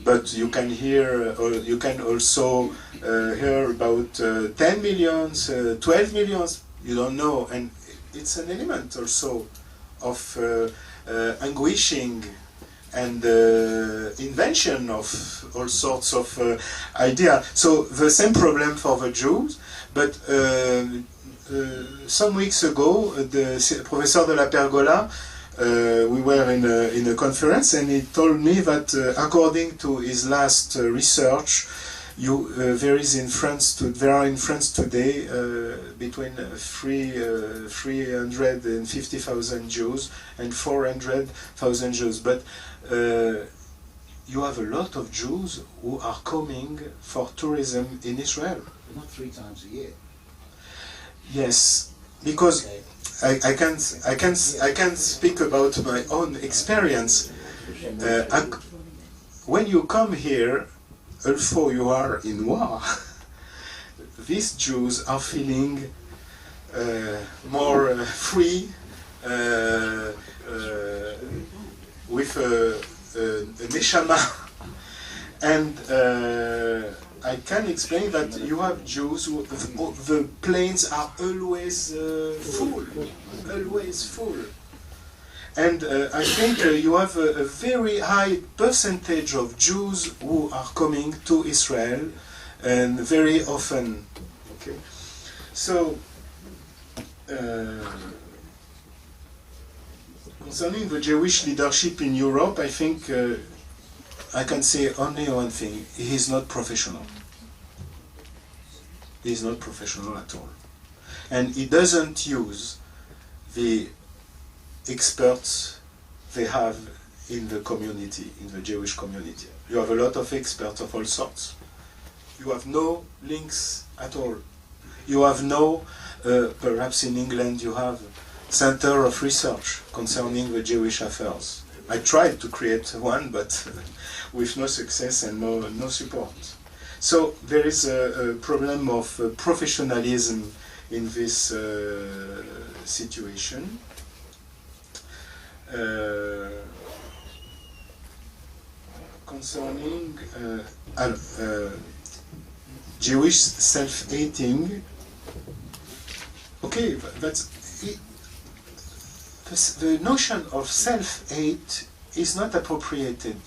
but you can hear, or you can also hear about 10 million, 12 million. You don't know, and it's an element also of anguishing and invention of all sorts of ideas. So the same problem for the Jews, but some weeks ago, the Professor de la Pergola, we were in a conference, and he told me that according to his last research, there are in France today between 350,000 Jews and 400,000 Jews. But you have a lot of Jews who are coming for tourism in Israel. Not 3 times a year. Yes, because I can speak about my own experience. When you come here, although you are in war, these Jews are feeling more free, with a neshama, and I can explain that you have Jews who the planes are always full, and I think you have a very high percentage of Jews who are coming to Israel, and very often. Okay, so concerning the Jewish leadership in Europe, I think I can say only one thing: he is not professional. He is not professional at all, and he doesn't use the experts they have in the community, in the Jewish community. You have a lot of experts of all sorts. You have no links at all. You have no, perhaps in England you have Center of Research concerning the Jewish affairs. I tried to create one, but with no success and no support. So there is a problem of professionalism in this situation. Concerning Jewish self-hating, okay, that's the notion of self-hate is not appropriated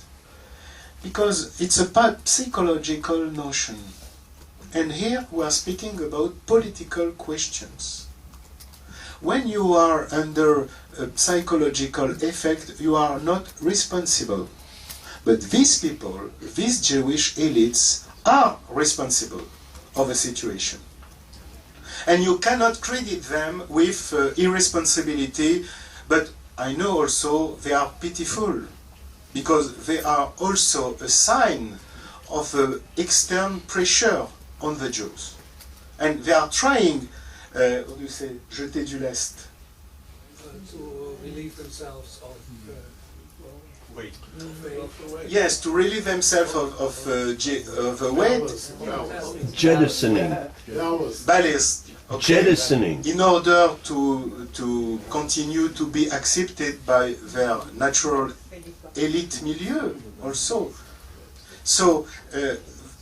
because it's a psychological notion, and here we are speaking about political questions. When you are under a psychological effect, you are not responsible. But these people, these Jewish elites, are responsible of a situation. And you cannot credit them with irresponsibility, but I know also they are pitiful, because they are also a sign of external pressure on the Jews. And they are trying, what do you say, jeter du lest. To relieve themselves of Wait. Yes, to relieve themselves of the weight. Jettisoning. Ballast. Okay. Jettisoning. In order to continue to be accepted by their natural elite milieu also. So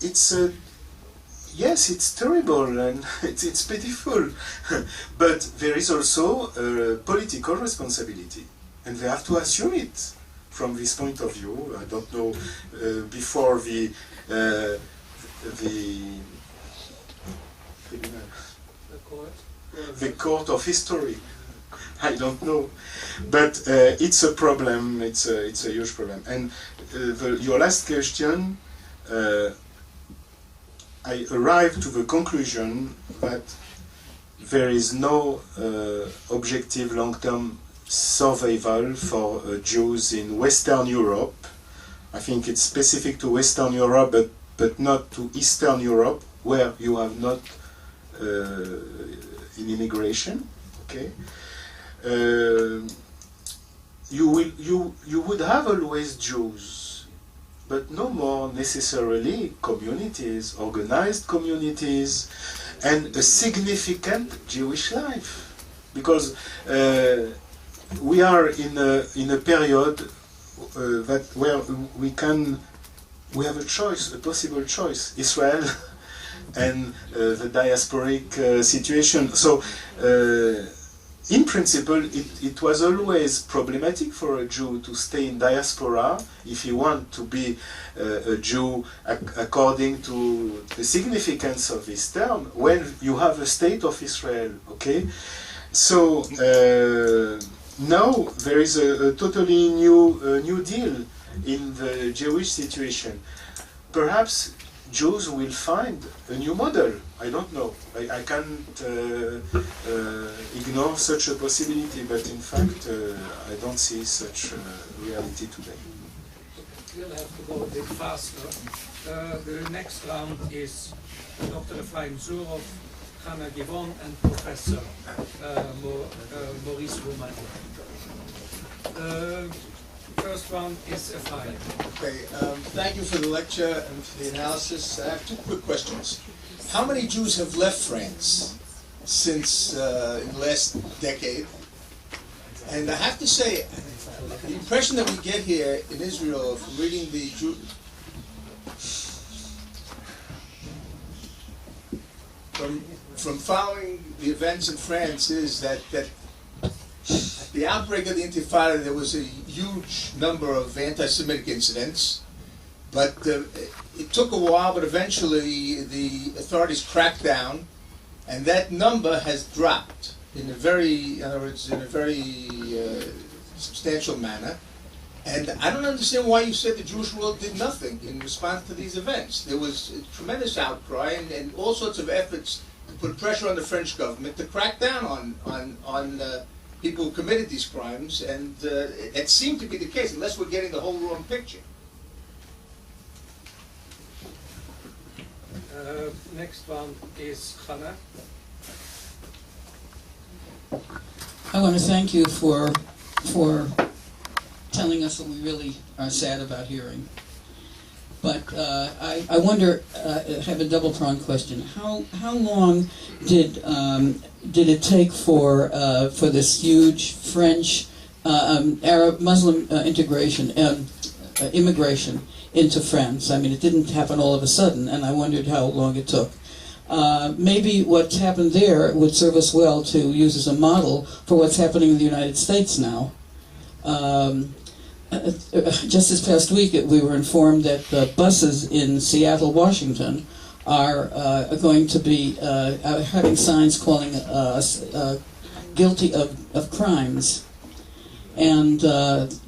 it's yes, it's terrible and it's pitiful, but there is also political responsibility, and they have to assume it. From this point of view, I don't know, before the court of history, I don't know, but it's a problem. It's a huge problem. And your last question, I arrived to the conclusion that there is no objective long-term survival for Jews in Western Europe. I think it's specific to Western Europe, but not to Eastern Europe, where you have not in immigration. Okay, you would have always Jews, but no more necessarily communities, organized communities, and a significant Jewish life, because we are in a period where we have a choice, a possible choice, Israel and the diasporic situation. So, in principle, it was always problematic for a Jew to stay in diaspora if he wants to be a Jew according to the significance of this term, when you have a state of Israel, okay? So, now there is a totally new deal in the Jewish situation. Perhaps Jews will find a new model. I don't know. I can't ignore such a possibility, but in fact, I don't see such a reality today. We'll have to go a bit faster. The next round is Dr. Ephraim Zurov, Hannah Givon, and Professor Maurice Romani. First one is Ephraim. Okay, thank you for the lecture and for the analysis. I have two quick questions. How many Jews have left France since in the last decade? And I have to say, the impression that we get here in Israel from reading the from following the events in France is that at the outbreak of the Intifada, there was a huge number of anti-Semitic incidents, but it took a while, but eventually the authorities cracked down, and that number has dropped in a very substantial manner. And I don't understand why you said the Jewish world did nothing in response to these events. There was a tremendous outcry and all sorts of efforts to put pressure on the French government to crack down on people who committed these crimes, and it seemed to be the case, unless we're getting the whole wrong picture. Next one is Hannah. I want to thank you for telling us what we really are sad about hearing. But I wonder, I have a double-pronged question. How long did it take for this huge French Arab Muslim immigration into France? I mean, it didn't happen all of a sudden, and I wondered how long it took. Maybe what's happened there would serve us well to use as a model for what's happening in the United States now. Just this past week, we were informed that buses in Seattle, Washington, are going to be having signs calling us guilty of crimes. And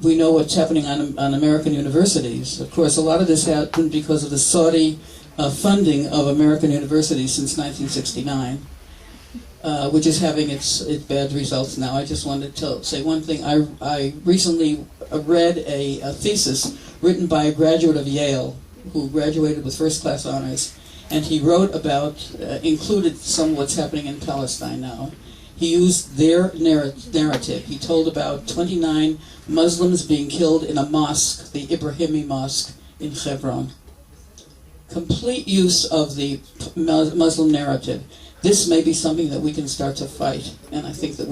we know what's happening on American universities. Of course, a lot of this happened because of the Saudi funding of American universities since 1969. Which is having its bad results now. I just wanted to say one thing. I recently read a thesis written by a graduate of Yale who graduated with first-class honors, and he wrote about, included some of what's happening in Palestine now. He used their narrative. He told about 29 Muslims being killed in a mosque, the Ibrahimi Mosque in Hebron. Complete use of the Muslim narrative. This may be something that we can start to fight, and I think that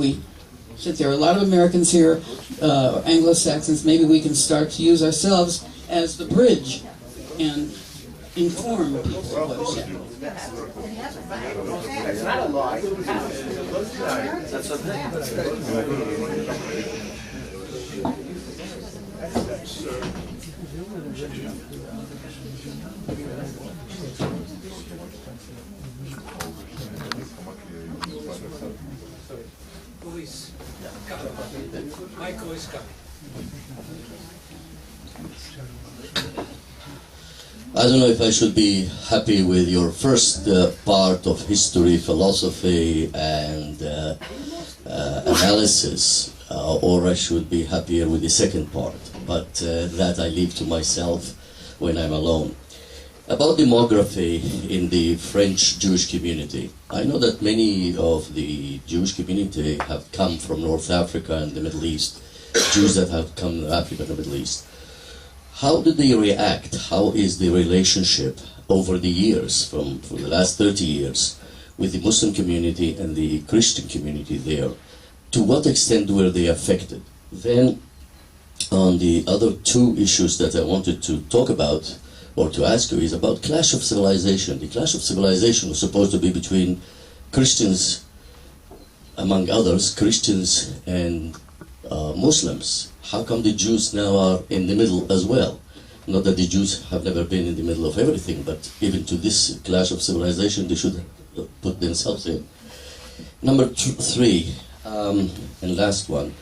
since there are a lot of Americans here, Anglo-Saxons, maybe we can start to use ourselves as the bridge and inform people of what's happening. That's not a lie. That's okay. is coming. Michael is coming. I don't know if I should be happy with your first part of history, philosophy, and analysis, or I should be happier with the second part, but that I leave to myself when I'm alone. About demography in the French Jewish community, I know that many of the Jewish community have come from North Africa and the Middle East, Jews that have come from Africa and the Middle East. How do they react? How is the relationship over the years, for the last 30 years, with the Muslim community and the Christian community there? To what extent were they affected? Then, on the other two issues that I wanted to talk about, or to ask you, is about clash of civilization. The clash of civilization was supposed to be between Christians, among others, Christians and Muslims. How come the Jews now are in the middle as well? Not that the Jews have never been in the middle of everything, but even to this clash of civilization, they should put themselves in. Number three, and last one.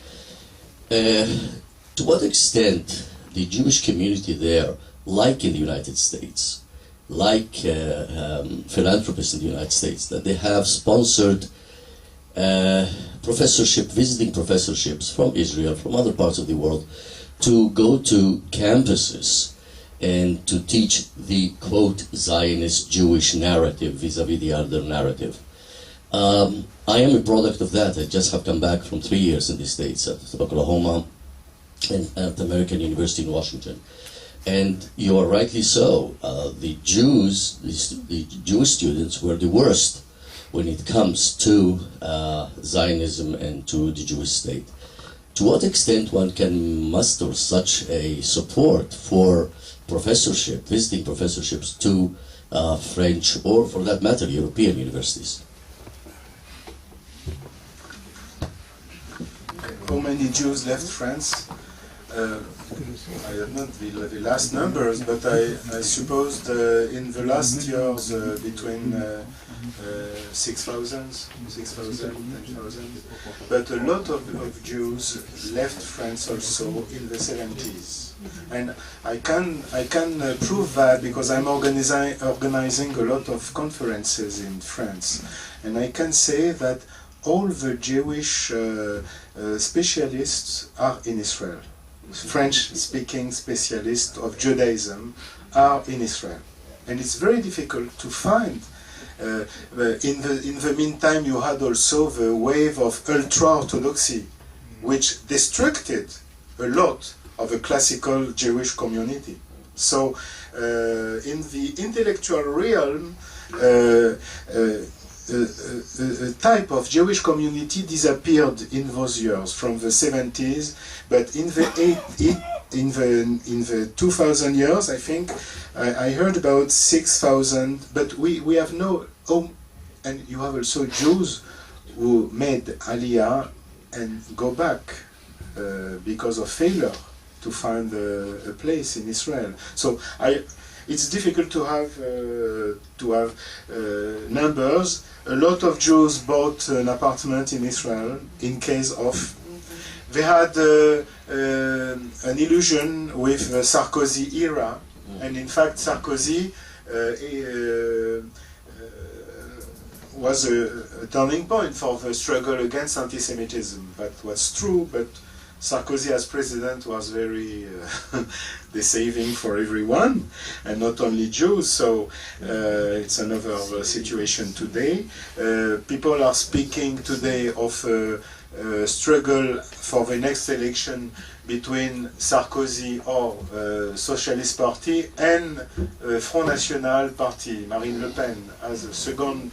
To what extent the Jewish community there, like in the United States, like philanthropists in the United States, that they have sponsored visiting professorships from Israel, from other parts of the world, to go to campuses and to teach the, quote, Zionist Jewish narrative vis-a-vis the other narrative. I am a product of that. I just have come back from 3 years in the States, at Oklahoma and at American University in Washington. And you are rightly so. The Jews, the Jewish students were the worst when it comes to Zionism and to the Jewish state. To what extent one can muster such a support for professorship, visiting professorships to French, or for that matter, European universities? How many Jews left France? I have not the last numbers, but I suppose in the last years between 6,000, 10,000. But a lot of Jews left France also in the 70s. And I can prove that because I'm organizing a lot of conferences in France. And I can say that all the Jewish specialists are in Israel. French-speaking specialists of Judaism are in Israel, and it's very difficult to find. In the meantime, you had also the wave of ultra-Orthodoxy, which destructed a lot of the classical Jewish community. So, in the intellectual realm, a type of Jewish community disappeared in those years from the 70s, but in the 2000 years, I think, I heard about 6,000, but we have no, and you have also Jews who made Aliyah and go back because of failure to find a place in Israel. So it's difficult to have numbers. A lot of Jews bought an apartment in Israel in case of. They had an illusion with the Sarkozy era, and in fact Sarkozy was a turning point for the struggle against anti-Semitism. That was true, but Sarkozy as president was very deceiving for everyone, and not only Jews, so it's another situation today. People are speaking today of a struggle for the next election between Sarkozy or Socialist Party and Front National Party, Marine Le Pen, as a second.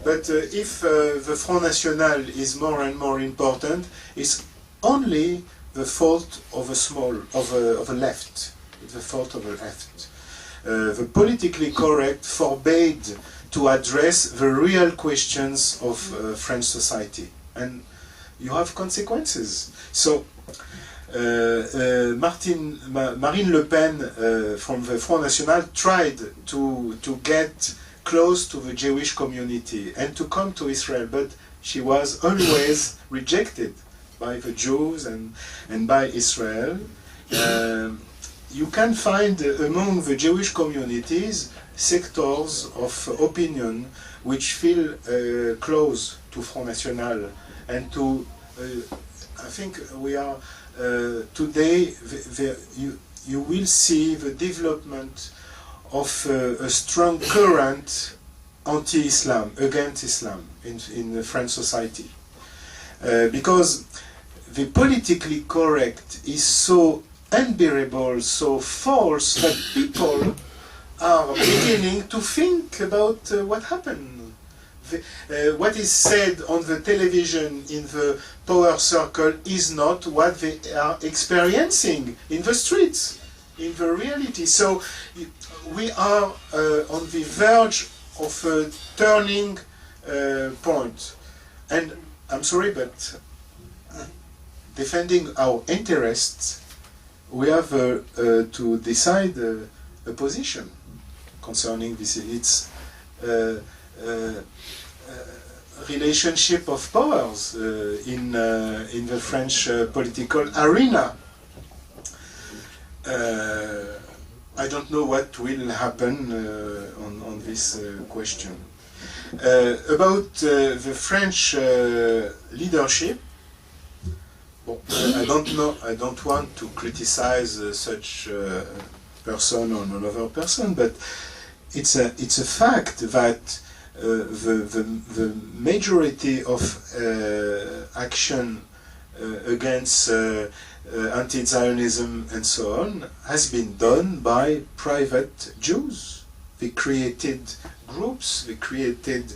But if the Front National is more and more important, it's only the fault of a left. It's the fault of the left. The politically correct forbade to address the real questions of French society, and you have consequences. So Marine Le Pen from the Front National tried to get close to the Jewish community and to come to Israel, but She was always rejected by the Jews and by Israel. You can find among the Jewish communities sectors of opinion which feel close to Front National and to, I think we are today, you will see the development of a strong current anti-Islam, against Islam in the French society. Because the politically correct is so unbearable, so false, that people are beginning to think about what happened. What is said on the television in the power circle is not what they are experiencing in the streets, in the reality. So we are on the verge of a turning point. And I'm sorry, but defending our interests, we have to decide a position concerning this. It's relationship of powers in the French political arena. I don't know what will happen on this question. About the French leadership, well, I don't know. I don't want to criticize such person or another person, but it's a fact that the majority of action against anti-Zionism and so on has been done by private Jews. They created groups, they created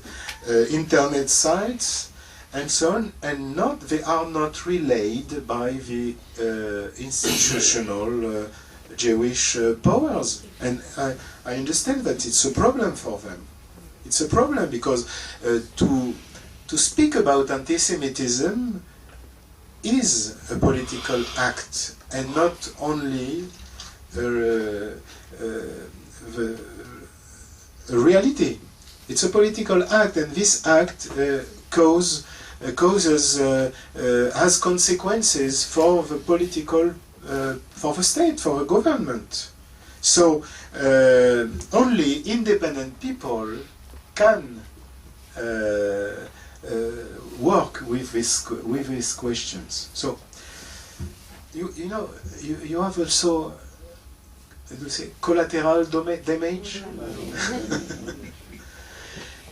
internet sites, and so on, and they are not relayed by the institutional Jewish powers. And I understand that it's a problem for them. It's a problem because to speak about anti-Semitism is a political act and not only a reality. It's a political act, and this act has consequences for the political, for the state, for the government. So only independent people can work with these questions. So you know you have also, how do you say, collateral damage.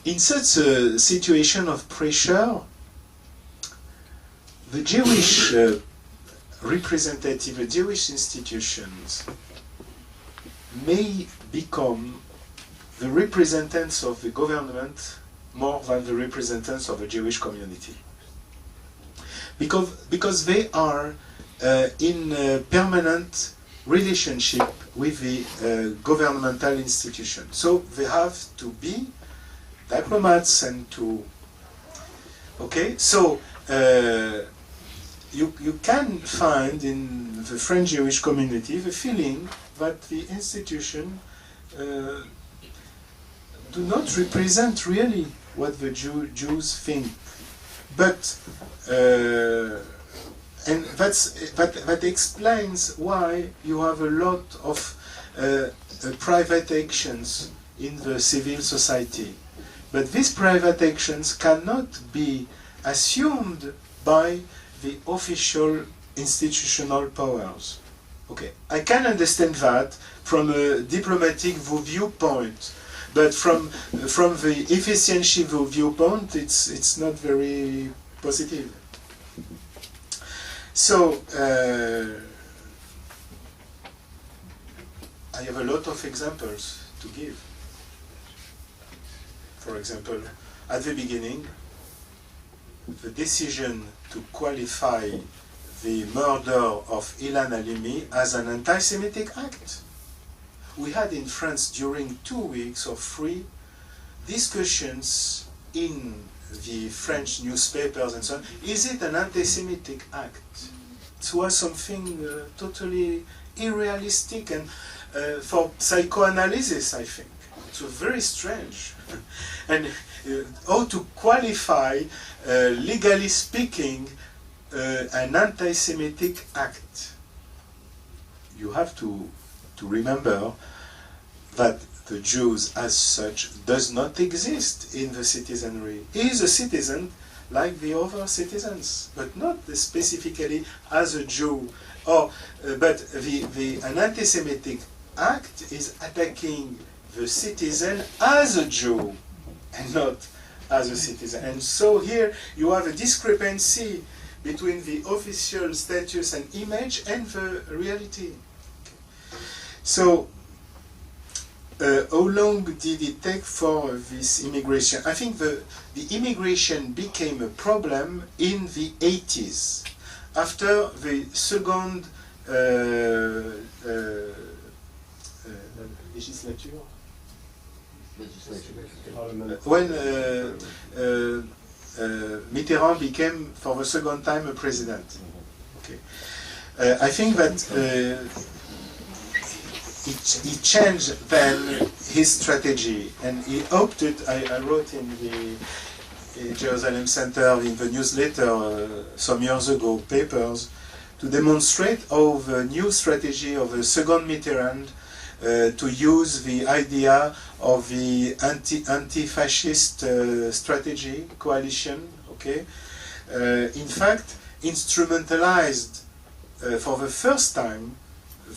In such a situation of pressure, the Jewish representative, the Jewish institutions may become the representatives of the government more than the representatives of the Jewish community. Because they are in a permanent relationship with the governmental institution. So they have to be diplomats and to... Okay, so you can find in the French Jewish community the feeling that the institution do not represent really what the Jews think. But and that explains why you have a lot of private actions in the civil society. But these private actions cannot be assumed by the official institutional powers. Okay, I can understand that from a diplomatic viewpoint, but from the efficiency viewpoint, it's not very positive. So I have a lot of examples to give. For example, at the beginning, the decision to qualify the murder of Ilan Halimi as an anti-Semitic act. We had in France during 2 weeks or 3 discussions in the French newspapers and so on. Is it an anti-Semitic act? It was something totally unrealistic and for psychoanalysis, I think. It's very strange. And how to qualify, legally speaking, an anti-Semitic act? You have to remember that the Jews as such does not exist in the citizenry. He is a citizen like the other citizens, but not specifically as a Jew. But an anti-Semitic act is attacking the citizen as a Jew and not as a citizen. And so here you have a discrepancy between the official status and image and the reality. So, how long did it take for this immigration? I think the immigration became a problem in the 80s, after the second legislature. When Mitterrand became, for the second time, a president. Okay. I think that he changed then his strategy, and he opted, I wrote in the Jerusalem Center in the newsletter some years ago, papers, to demonstrate how the new strategy of the second Mitterrand to use the idea of the anti-fascist strategy, coalition, okay, in fact, instrumentalized for the first time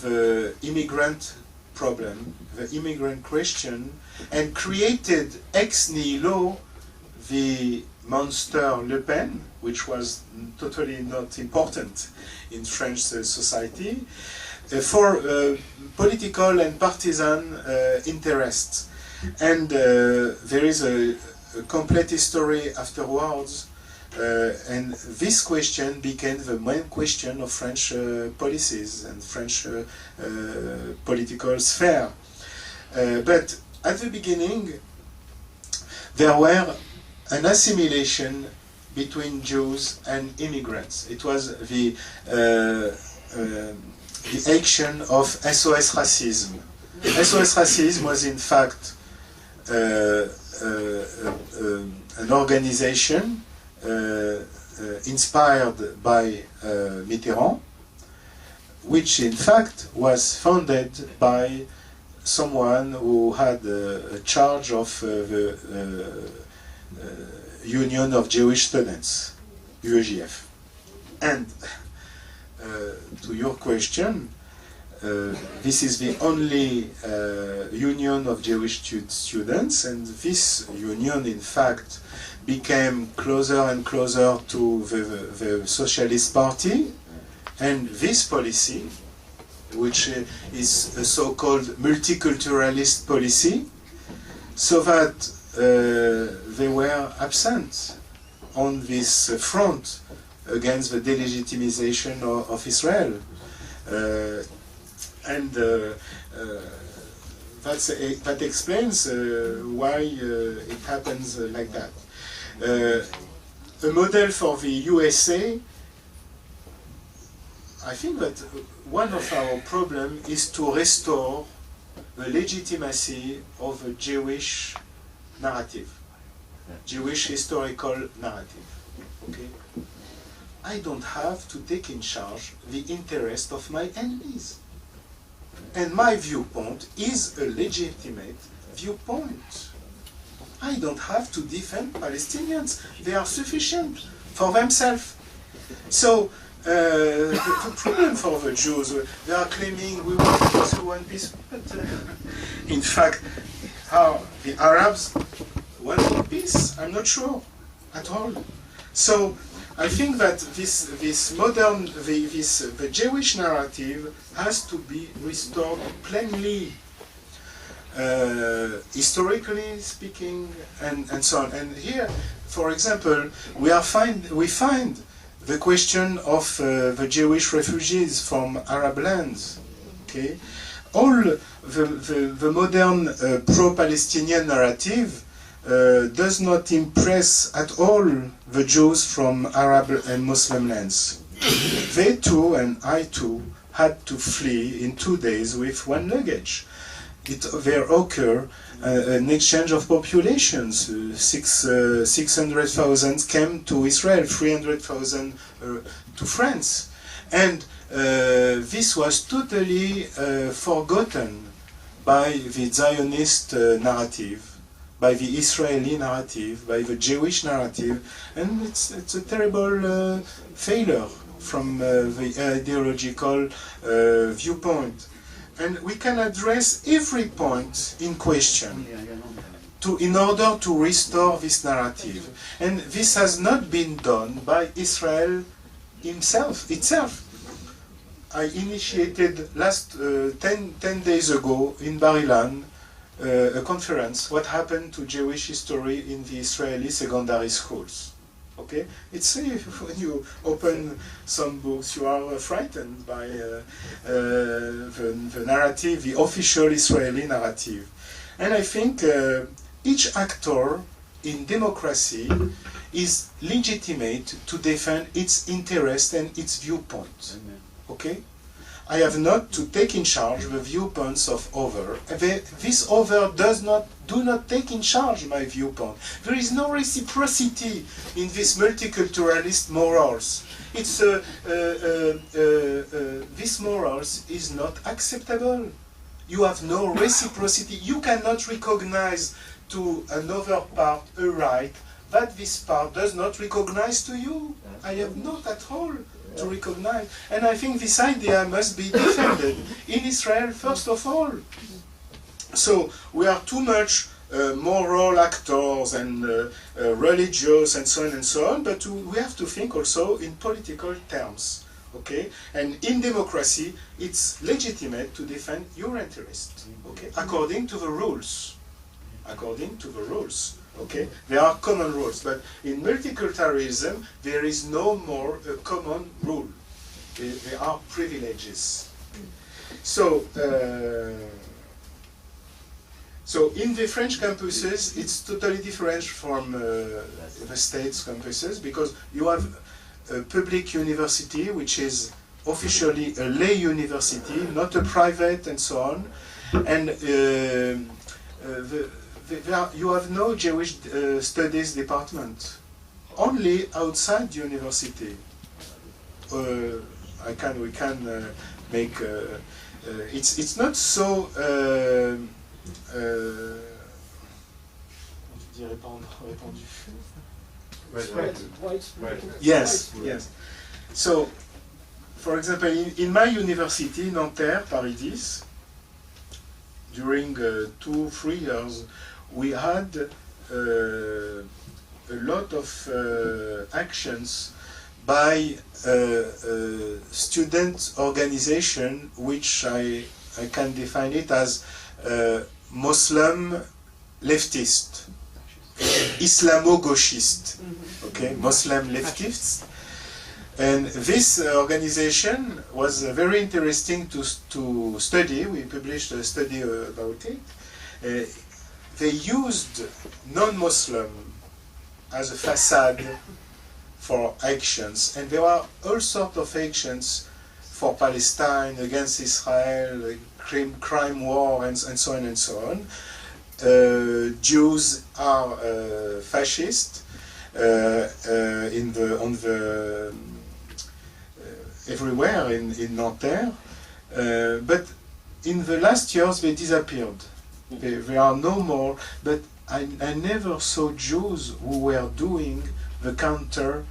the immigrant problem, the immigrant question, and created ex nihilo the monster Le Pen, which was totally not important in French society, for political and partisan interests. And there is a complete history afterwards, and this question became the main question of French policies and French political sphere. But at the beginning, there were an assimilation between Jews and immigrants. It was the action of SOS Racism. SOS Racism was in fact an organization inspired by Mitterrand, which in fact was founded by someone who had a charge of the Union of Jewish Students, UEJF. And to your question, this is the only union of Jewish students, and this union in fact became closer and closer to the Socialist Party, and this policy, which is a so-called multiculturalist policy, so that they were absent on this front against the delegitimization of Israel. And that explains why it happens like that. A model for the USA, I think that one of our problems is to restore the legitimacy of a Jewish narrative, Jewish historical narrative. Okay? I don't have to take in charge the interest of my enemies. And my viewpoint is a legitimate viewpoint. I don't have to defend Palestinians. They are sufficient for themselves. So, the problem for the Jews, they are claiming we want peace, we want peace. But in fact, how the Arabs want peace? I'm not sure at all. So, I think that this modern, the Jewish narrative has to be restored plainly, historically speaking, and so on. And here, for example, we find the question of the Jewish refugees from Arab lands. Okay, all the modern pro-Palestinian narrative does not impress at all the Jews from Arab and Muslim lands. They too, and I too, had to flee in 2 days with one luggage. there occur an exchange of populations. 600,000 came to Israel, 300,000 to France. And this was totally forgotten by the Zionist narrative, by the Israeli narrative, by the Jewish narrative, and it's a terrible failure from the ideological viewpoint. And we can address every point in question in order to restore this narrative. And this has not been done by Israel itself. I initiated last 10 days ago in Bar Ilan a conference, what happened to Jewish history in the Israeli secondary schools. Okay, it's when you open some books, you are frightened by the narrative, the official Israeli narrative. And I think each actor in democracy is legitimate to defend its interest and its viewpoint. Okay? I have not to take in charge the viewpoints of other. This other do not take in charge my viewpoint. There is no reciprocity in this multiculturalist morals. It's this morals is not acceptable. You have no reciprocity. You cannot recognize to another part a right that this part does not recognize to you. I have not at all to recognize. And I think this idea must be defended in Israel first of all. So we are too much moral actors and religious and so on, but we have to think also in political terms. Okay? And in democracy, it's legitimate to defend your interest. Okay? According to the rules. According to the rules. Okay, there are common rules, but in multiculturalism there is no more a common rule. There are privileges. So, so in the French campuses, it's totally different from the States campuses, because you have a public university, which is officially a lay university, not a private, and so on, and you have no Jewish studies department, only outside the university. We can make. It's not so. Yes, yes. So, for example, in my university, Nanterre, Pardes, during 2-3 years, we had a lot of actions by student organization, which I can define it as Muslim leftist, Islamo-gauchist, okay, Muslim leftists. And this organization was very interesting to study. We published a study about it. They used non-Muslim as a facade for actions, and there are all sorts of actions for Palestine, against Israel, crime war, and so on and so on. Jews are fascist everywhere in Nanterre, but in the last years they disappeared. There are no more, but I never saw Jews who were doing the counter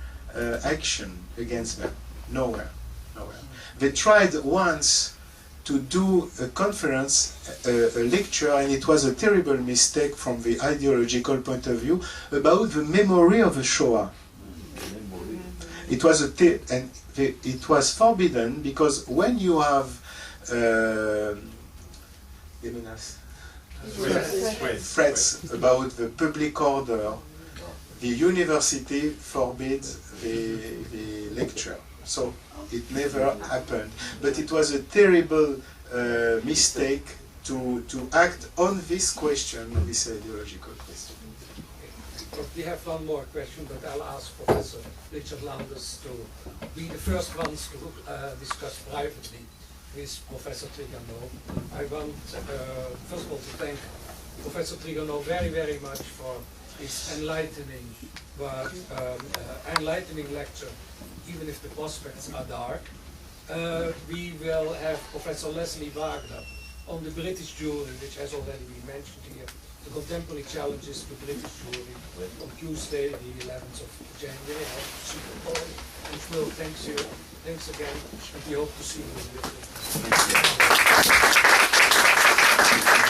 action against them. Nowhere. They tried once to do a conference, a lecture, and it was a terrible mistake from the ideological point of view, about the memory of the Shoah. It was it was forbidden, because when you have threats about the public order, the university forbids the lecture. So it never happened. But it was a terrible mistake to act on this question, this ideological question. We have one more question, but I'll ask Professor Richard Landers to be the first ones to discuss privately with Professor Trigano. I want, first of all, to thank Professor Trigano very, very much for his enlightening lecture, even if the prospects are dark. We will have Professor Leslie Wagner on the British jury, which has already been mentioned here, the contemporary challenges to British jury on Tuesday, the 11th of January, after Super Bowl. And Shmuel, thanks again, and we hope to see you in the